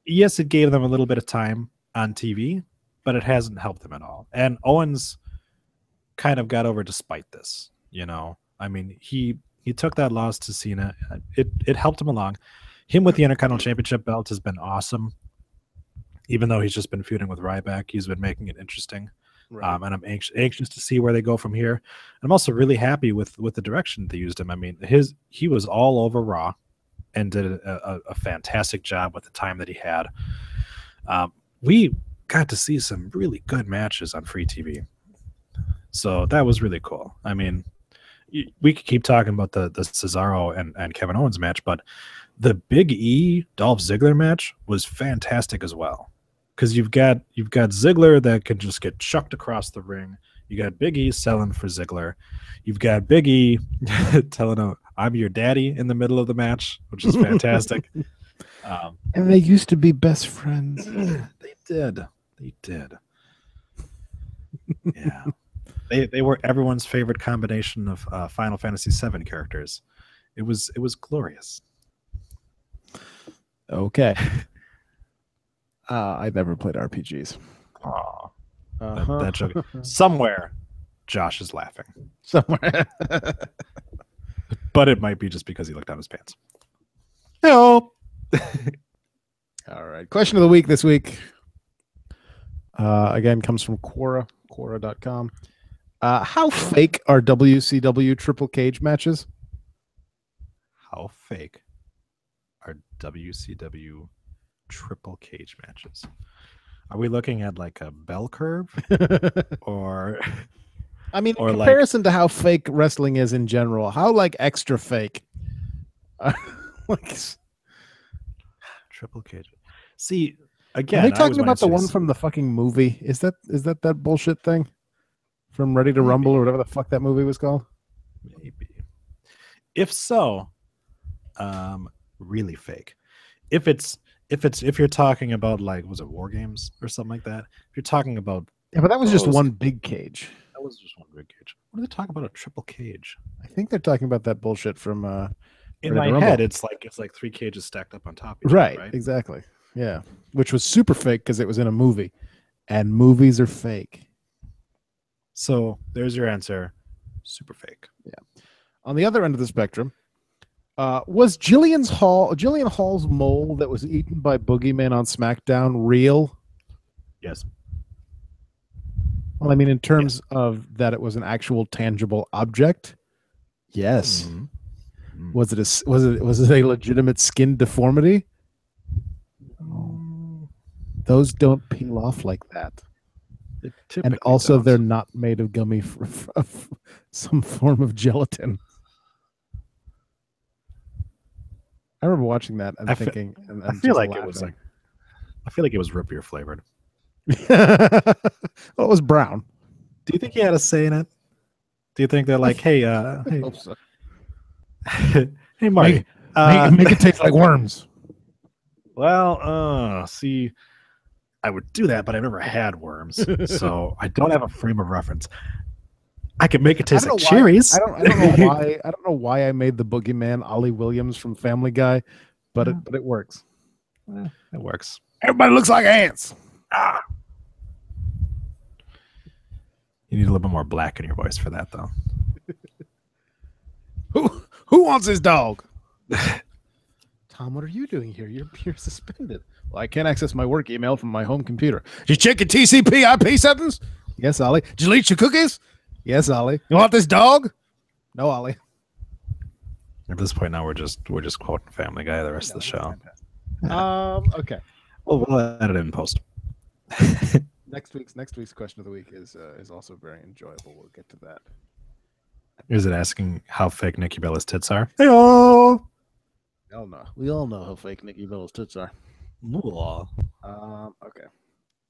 yes, it gave them a little bit of time on TV, but it hasn't helped them at all. And Owens kind of got over despite this. You know, I mean, he took that loss to Cena. It helped him along. Him with the Intercontinental Championship belt has been awesome. Even though he's just been feuding with Ryback, he's been making it interesting. Right. And I'm anxious to see where they go from here. I'm also really happy with the direction they used him. I mean, he was all over Raw and did a fantastic job with the time that he had. We got to see some really good matches on free TV. So that was really cool. I mean, we could keep talking about the Cesaro and Kevin Owens match, but the Big E Dolph Ziggler match was fantastic as well. Because you've got Ziggler that can just get chucked across the ring. You got Big E selling for Ziggler. You've got Big E telling him, "I'm your daddy" in the middle of the match, which is fantastic. And they used to be best friends. They did. Yeah. They were everyone's favorite combination of Final Fantasy VII characters. It was glorious. Okay. I never played RPGs. Aw. That joke. Somewhere, Josh is laughing. Somewhere. But it might be just because he looked down his pants. No. All right. Question of the week this week. Again, comes from Quora.com. How fake are WCW triple cage matches? How fake are WCW triple cage matches? Are we looking at like a bell curve? Or I mean, in comparison to how fake wrestling is in general, how like extra fake? Like triple cage. See, again, are they talking about the one from the fucking movie? Is that bullshit thing from Ready to Rumble or whatever the fuck that movie was called? Maybe. If so, really fake. If you're talking about, like, was it War Games or something like that? If you're talking about, yeah, but that was just one big cage. That was just one big cage. What are they talking about? A triple cage? I think they're talking about that bullshit from. In my head, it's like three cages stacked up on top. Right. Exactly. Yeah, which was super fake because it was in a movie, and movies are fake. So there's your answer. Super fake. Yeah. On the other end of the spectrum, was Jillian Hall's mole that was eaten by Boogeyman on SmackDown real? Yes. Well, I mean, in terms of that, it was an actual tangible object. Yes. Mm-hmm. Was it a legitimate skin deformity? Those don't peel off like that. And also, they're not made of gummy some form of gelatin. I remember watching that and thinking, I feel like it was root beer flavored. Well, it was brown. Do you think he had a say in it? Do you think they're like, hey, hey, so. Hey, Marty, make it taste like worms? Well, see, I would do that, but I've never had worms, so I don't have a frame of reference. I could make it taste like cherries. I don't know why I made the Boogeyman Ollie Williams from Family Guy, but it works. It works. Everybody looks like ants. You need a little bit more black in your voice for that, though. Who wants his dog? Tom, what are you doing here? You're suspended. Well, I can't access my work email from my home computer. Did you check your TCP IP settings? Yes, Ollie. Did you delete your cookies? Yes, Ollie. You want this dog? No, Ollie. At this point now, we're just quoting Family Guy the rest of the show. Okay. Well, we'll edit it in post. Next week's question of the week is also very enjoyable. We'll get to that. Is it asking how fake Nikki Bella's tits are? Hey-oh! We all know how fake Nikki Bella's tits are. Ooh. Okay.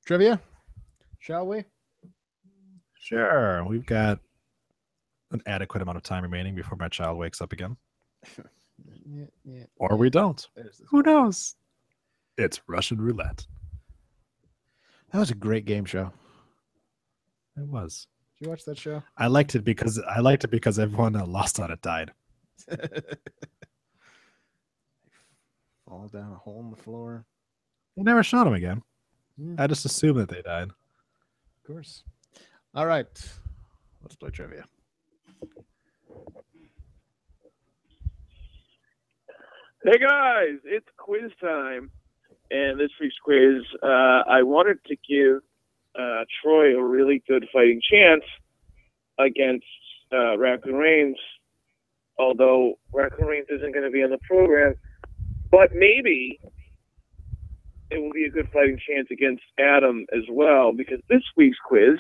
Trivia, shall we? Sure. We've got an adequate amount of time remaining before my child wakes up again. Or we don't. Who knows? It's Russian roulette. That was a great game show. It was. Did you watch that show? I liked it because everyone that lost on it died. Fall down a hole in the floor. They never shot him again. I just assumed that they died. Of course. All right. Let's play trivia. Hey guys, it's quiz time. And this week's quiz, I wanted to give Troy a really good fighting chance against Raccoon Reigns, although Raccoon Reigns isn't going to be on the program. But maybe it will be a good fighting chance against Adam as well, because this week's quiz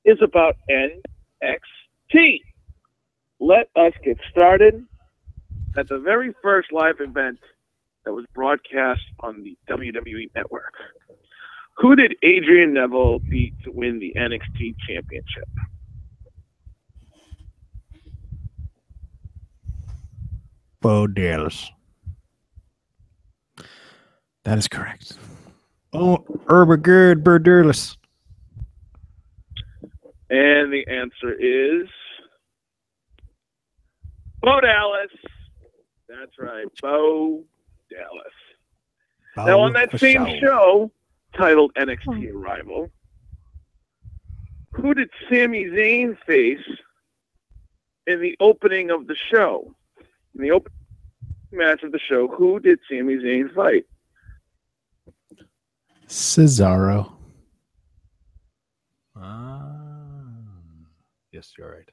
is about NXT. Let us get started at the very first live event that was broadcast on the WWE Network. Who did Adrian Neville beat to win the NXT Championship? Bo Dallas. That is correct. Oh, Good Bo Dallas. And the answer is Bo Dallas. That's right, Bo Dallas. Now, on that same show, titled NXT Arrival, who did Sami Zayn face in the opening of the show? In the opening match of the show, who did Sami Zayn fight? Cesaro. Yes, you're right.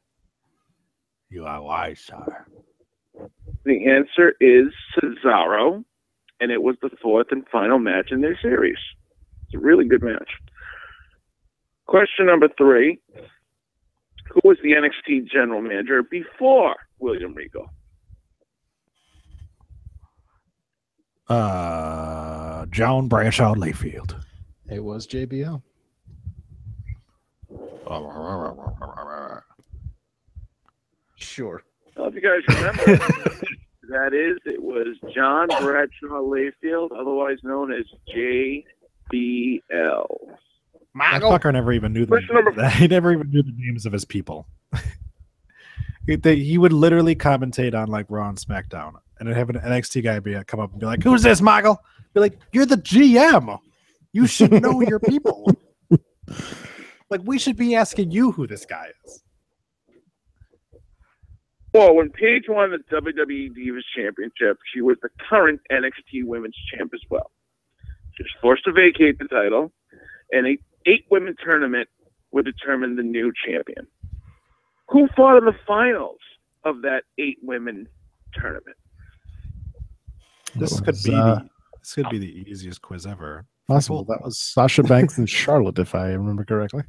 You are wise, sir. The answer is Cesaro, and it was the fourth and final match in their series. It's a really good match. Question number 3. Who was the NXT general manager before William Regal? John Bradshaw Layfield. It was JBL. Sure. Well, if you guys remember, it was John Bradshaw Layfield, otherwise known as JBL. That fucker never even knew he never even knew the names of his people. He would literally commentate on like Raw and SmackDown, and have an NXT guy come up and be like, "Who's this, Michael?" Be like, "You're the GM. You should know your people." Like, we should be asking you who this guy is. Well, when Paige won the WWE Divas Championship, she was the current NXT Women's Champ as well. She was forced to vacate the title, and an 8-women tournament would determine the new champion. Who fought in the finals of that 8-women tournament? This could be the easiest quiz ever. Possible. That was Sasha Banks and Charlotte, if I remember correctly.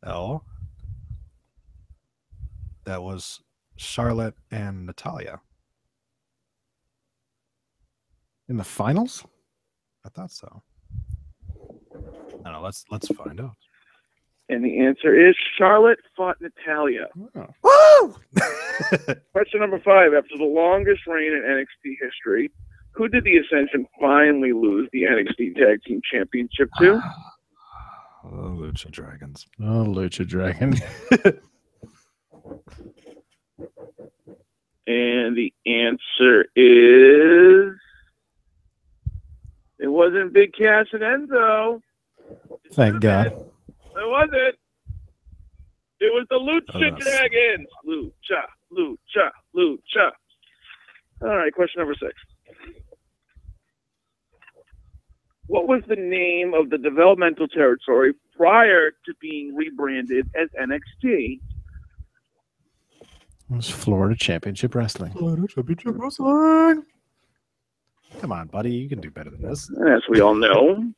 Oh, that was Charlotte and Natalya in the finals. I thought so. I don't know. Let's find out. And the answer is Charlotte fought Natalya. Oh. Woo! Question number 5. After the longest reign in NXT history, who did the Ascension finally lose the NXT Tag Team Championship to? Lucha Dragons. Oh, Lucha Dragons. And the answer is it wasn't Big Cass and Enzo. Thank God. It wasn't. It was the Lucha Dragons. Lucha. All right, question number 6. What was the name of the developmental territory prior to being rebranded as NXT? It was Florida Championship Wrestling. Florida Championship Wrestling. Come on, buddy. You can do better than this. As we all know,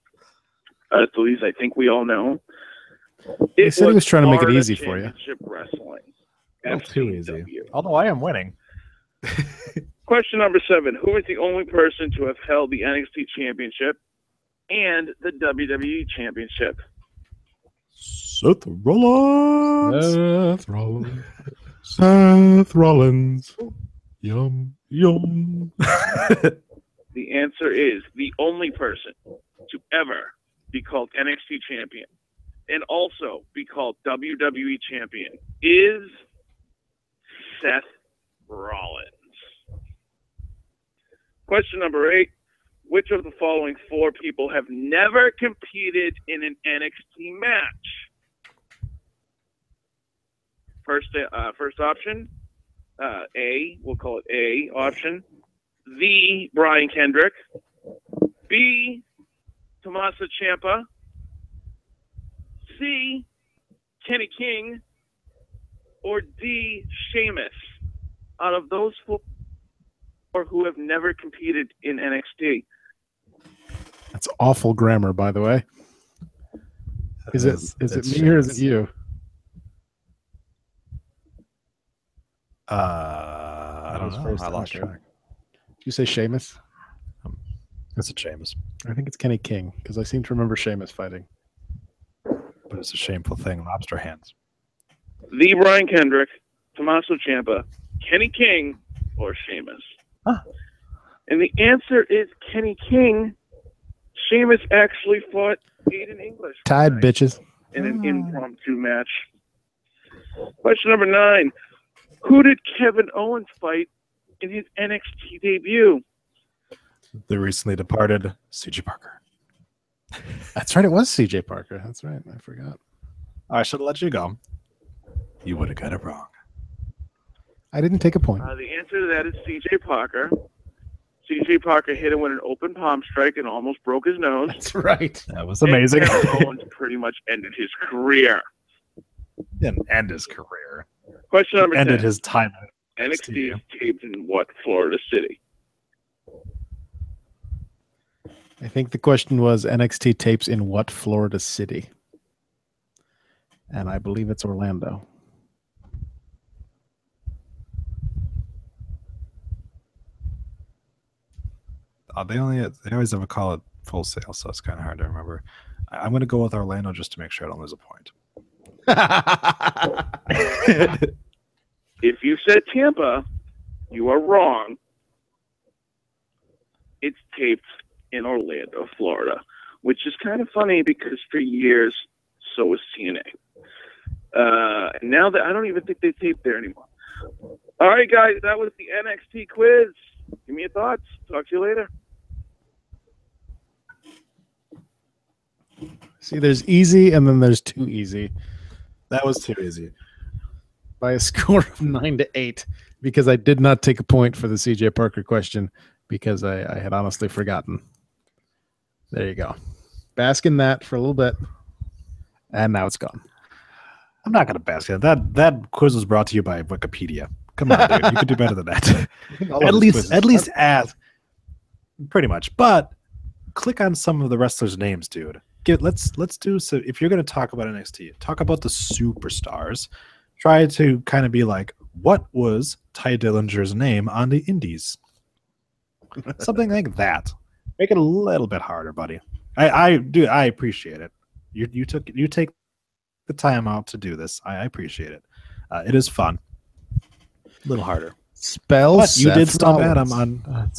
at least I think we all know, He said he was trying to make it easy for you. Championship Wrestling. Not too easy. Although I am winning. Question number 7. Who is the only person to have held the NXT Championship and the WWE Championship? Seth Rollins. Seth Rollins. Seth Rollins. Yum, yum. The answer is the only person to ever be called NXT Champion and also be called WWE Champion is Seth Rollins. Question number 8. Which of the following 4 people have never competed in an NXT match? First option, A, we'll call it A option. The Brian Kendrick. B, Tommaso Ciampa. C, Kenny King. Or D, Sheamus. Out of those 4 who have never competed in NXT. That's awful grammar, by the way. Is it me or is it you? I don't know. I lost track. Did you say Sheamus? It's a Sheamus. I think it's Kenny King because I seem to remember Sheamus fighting. But it's a shameful thing. Lobster hands. The Brian Kendrick, Tommaso Ciampa, Kenny King, or Sheamus. Huh. And the answer is Kenny King. Sheamus actually fought Aiden English. Tied, bitches. In an impromptu match. Question number 9. Who did Kevin Owens fight in his NXT debut? The recently departed CJ Parker. That's right. It was CJ Parker. That's right. I forgot. I should have let you go. You would have got it wrong. I didn't take a point. The answer to that is CJ Parker. CJ Parker hit him with an open palm strike and almost broke his nose. That's right. That was amazing. And Kevin Owens pretty much ended his career. Didn't end his career. Question number 10. Ended his time. NXT is taped in what Florida city? I think the question was NXT tapes in what Florida city? And I believe it's Orlando. They always have a call at Full Sail, so it's kind of hard to remember. I'm going to go with Orlando just to make sure I don't lose a point. If you said Tampa, you are wrong. It's taped in Orlando, Florida, which is kind of funny because for years, so was TNA. Now that I don't even think they tape there anymore. All right, guys, that was the NXT quiz. Give me your thoughts. Talk to you later. See, there's easy and then there's too easy. That was too easy. By a score of 9-8, because I did not take a point for the CJ Parker question because I had honestly forgotten. There you go. Bask in that for a little bit, and now it's gone. I'm not going to bask in that. That quiz was brought to you by Wikipedia. Come on, dude. You could do better than that. at least ask. Pretty much. But click on some of the wrestlers' names, dude. Let's do so. If you're going to talk about NXT, talk about the superstars. Try to kind of be like, what was Ty Dillinger's name on the Indies? Something like that. Make it a little bit harder, buddy. I appreciate it. You take the time out to do this. I appreciate it. It is fun. A little harder. Spells. You did stump Adam on.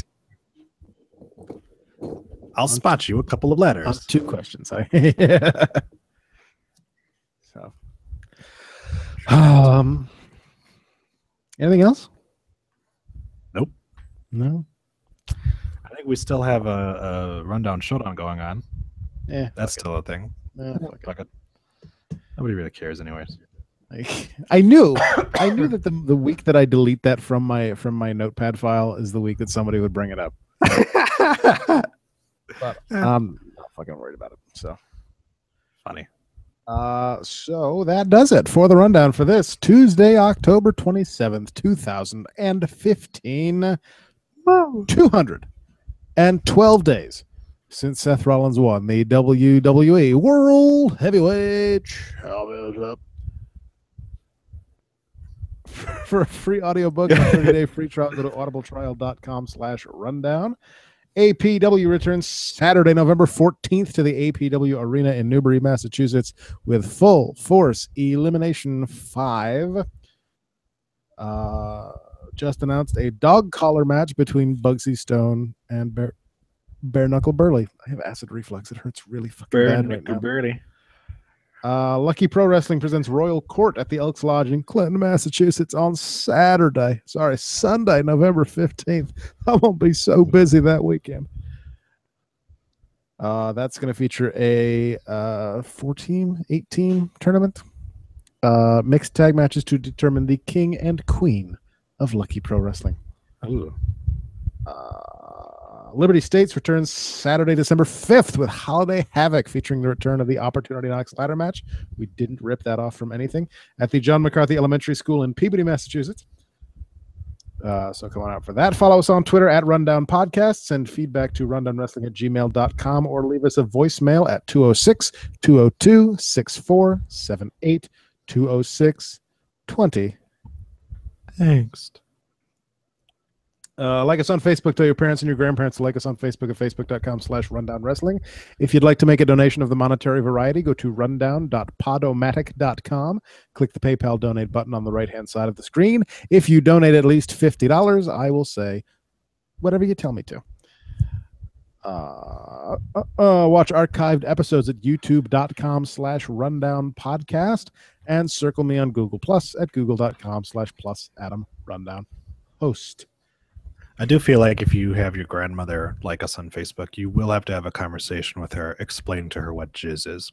I'll spot you a couple of letters. 2 questions. So. Anything else? Nope. No. I think we still have a rundown showdown going on. Yeah, that's still a thing. Fuck it. Nobody really cares, anyways. I knew that the week that I delete that from my notepad file is the week that somebody would bring it up. But I'm not fucking worried about it. So funny. So that does it for the rundown for this Tuesday, October 27th, 2015. 212 days since Seth Rollins won the WWE World Heavyweight Championship. For a free audiobook and a 30-day free trial, go to audibletrial.com/rundown. APW returns Saturday, November 14th to the APW Arena in Newbury, Massachusetts with Full Force Elimination 5. Just announced a dog collar match between Bugsy Stone and Bare Knuckle Burley. I have acid reflux. It hurts really fucking bad right now. Burley. Lucky Pro Wrestling presents Royal Court at the Elks Lodge in Clinton, Massachusetts on Sunday, November 15th. I won't be so busy that weekend. That's going to feature a 4-team, 8-team tournament. Mixed tag matches to determine the king and queen of Lucky Pro Wrestling. Ooh. Liberty States returns Saturday, December 5th with Holiday Havoc, featuring the return of the Opportunity Knocks ladder match. We didn't rip that off from anything. At the John McCarthy Elementary School in Peabody, Massachusetts. So come on out for that. Follow us on Twitter at Rundown Podcast. Send feedback to rundownwrestling@gmail.com or leave us a voicemail at 206-202-6478, 206-20. Thanks. Like us on Facebook. Tell your parents and your grandparents to like us on Facebook at facebook.com/rundownwrestling. If you'd like to make a donation of the monetary variety, go to rundown.podomatic.com. Click the PayPal donate button on the right-hand side of the screen. If you donate at least $50, I will say whatever you tell me to. Watch archived episodes at youtube.com/rundownpodcast and circle me on Google Plus at google.com/+AdamRundown. Host. I do feel like if you have your grandmother like us on Facebook, you will have to have a conversation with her, explain to her what jizz is.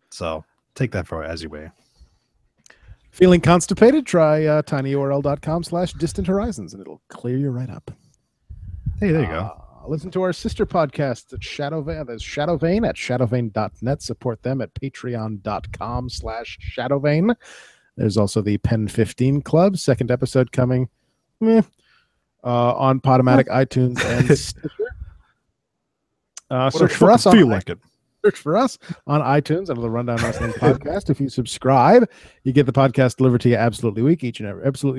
So take that for as you may. Feeling constipated? Try tinyurl.com/distant horizons and it'll clear you right up. Hey, there you go. Listen to our sister podcast at Shadowvane. There's Shadowvane at shadowvane.net. Support them at patreon.com/Shadowvane. There's also the Pen15 Club, second episode coming on Podomatic, iTunes, and Stitcher. Search for us on iTunes under the Rundown Wrestling Podcast. If you subscribe, you get the podcast delivered to you absolutely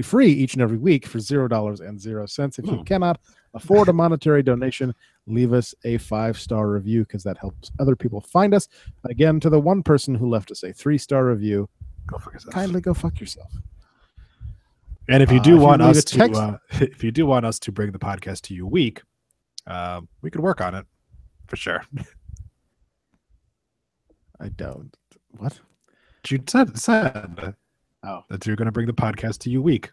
free each and every week for $0.00. If you cannot afford a monetary donation, leave us a 5-star review because that helps other people find us. Again, to the one person who left us a 3-star review, go fuck yourself. Kindly go fuck yourself. And if you do want us to, if you do want us to bring the podcast to you week, we could work on it for sure. I don't. What? You said that you're going to bring the podcast to you week.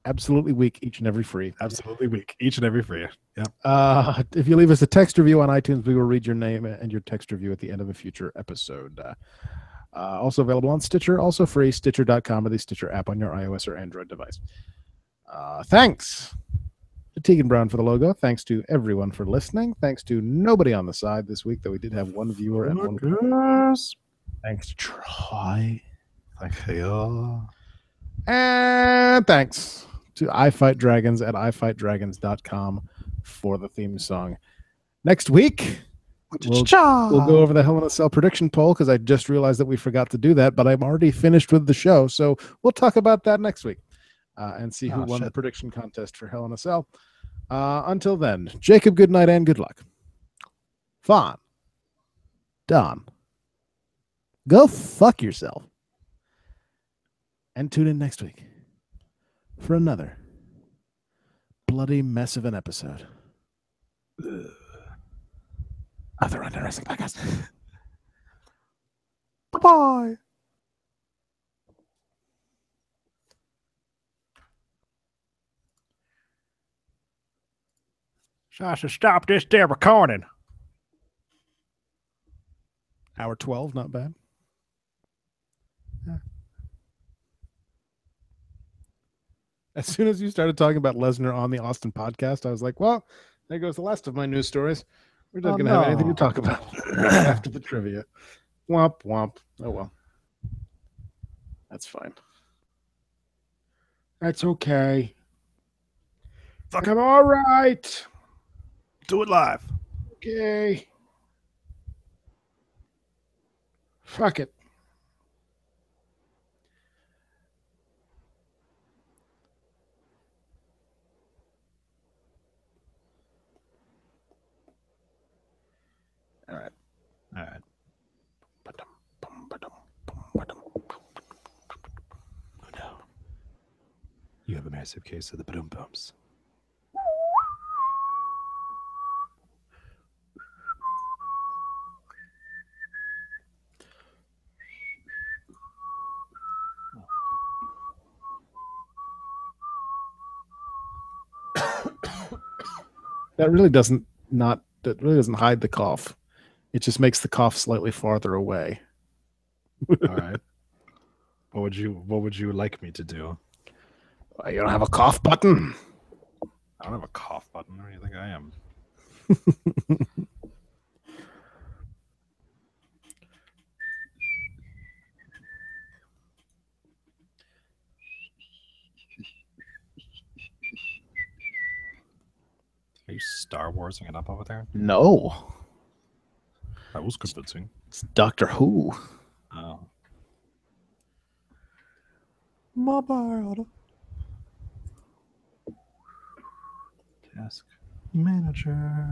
Absolutely week, each and every free. Absolutely week, each and every free. Yeah. If you leave us a text review on iTunes, we will read your name and your text review at the end of a future episode. Also available on Stitcher, also free, Stitcher.com or the Stitcher app on your iOS or Android device. Thanks to Tegan Brown for the logo. Thanks to everyone for listening. Thanks to nobody on the side this week, though we did have one viewer and one. Thanks to Troy. Thank you. And thanks to I Fight Dragons at ifightdragons.com for the theme song. Next week, we'll go over the Hell in a Cell prediction poll because I just realized that we forgot to do that, but I'm already finished with the show. So we'll talk about that next week and see who won the prediction contest for Hell in a Cell. Until then, Jacob, good night and good luck. Fawn, Don, go fuck yourself. And tune in next week for another bloody mess of an episode of the Rundown Wrestling Podcast. Bye-bye. Sasha, stop this damn recording. Hour 12, not bad. Yeah. As soon as you started talking about Lesnar on the Austin podcast, I was like, well, there goes the last of my news stories. We're not going to have anything to talk about after the trivia. Womp, womp. Oh, well. That's fine. That's okay. I'm all right. Do it live. Okay. Fuck it. All right. All right. Oh, no. You have a massive case of the boom bumps. That really doesn't hide the cough. It just makes the cough slightly farther away. All right. What would you like me to do? You don't have a cough button? I don't have a cough button. Who do you think I am? Are you Star Warsing it up over there? No. That was convincing. It's Doctor Who. Oh. Mobile. Task manager.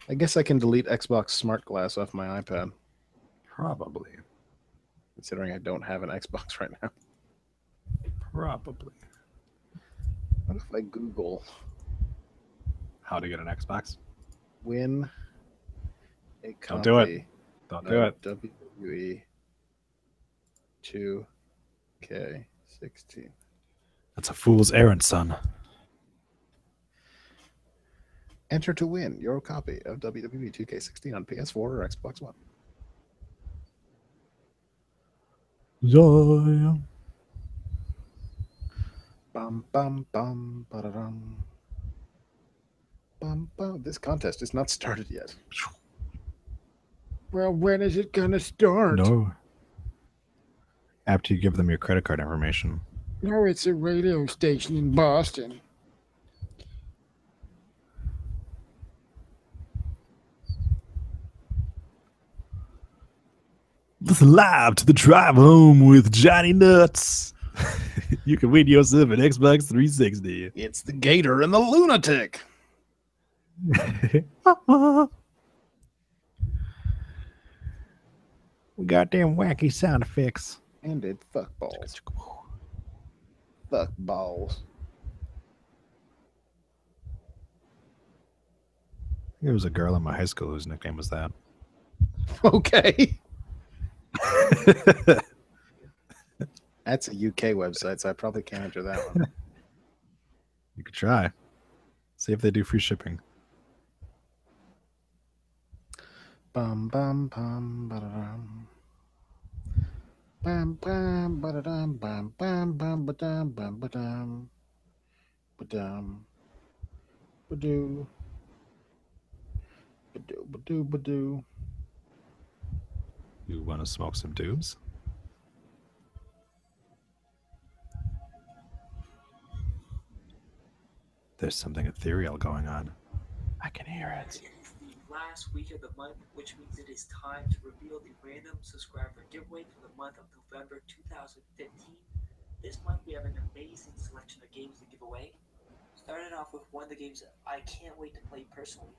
I guess I can delete Xbox Smart Glass off my iPad. Probably. Considering I don't have an Xbox right now. Probably. What if I Google How to get an Xbox? win a copy Don't do it. Don't do it. WWE 2K16. That's a fool's errand, son. Enter to win your copy of WWE 2K16 on PS4 or Xbox One. Yeah. Bum bum bum ba-da-dum. Bum bum. This contest is not started yet. Well, when is it gonna start? No. After you give them your credit card information. No, it's a radio station in Boston. Listen live to the drive home with Johnny Nuts. You can win yourself an Xbox 360. It's the Gator and the Lunatic. We got them wacky sound effects. And it fuck balls. Fuck balls. There was a girl in my high school whose nickname was that. Okay. That's a UK website, so I probably can't enter that one. You could try. See if they do free shipping. Bum bum bum ba-da-dum. Bam bam ba-da-dum bam bam bam ba-dum bam ba-dum. Ba-dum. Ba-doo. Ba-doo ba-doo ba-doo. You want to smoke some tubes? There's something ethereal going on. I can hear it. It is the last week of the month, which means it is time to reveal the random subscriber giveaway for the month of November 2015. This month we have an amazing selection of games to give away. Starting off with one of the games that I can't wait to play personally,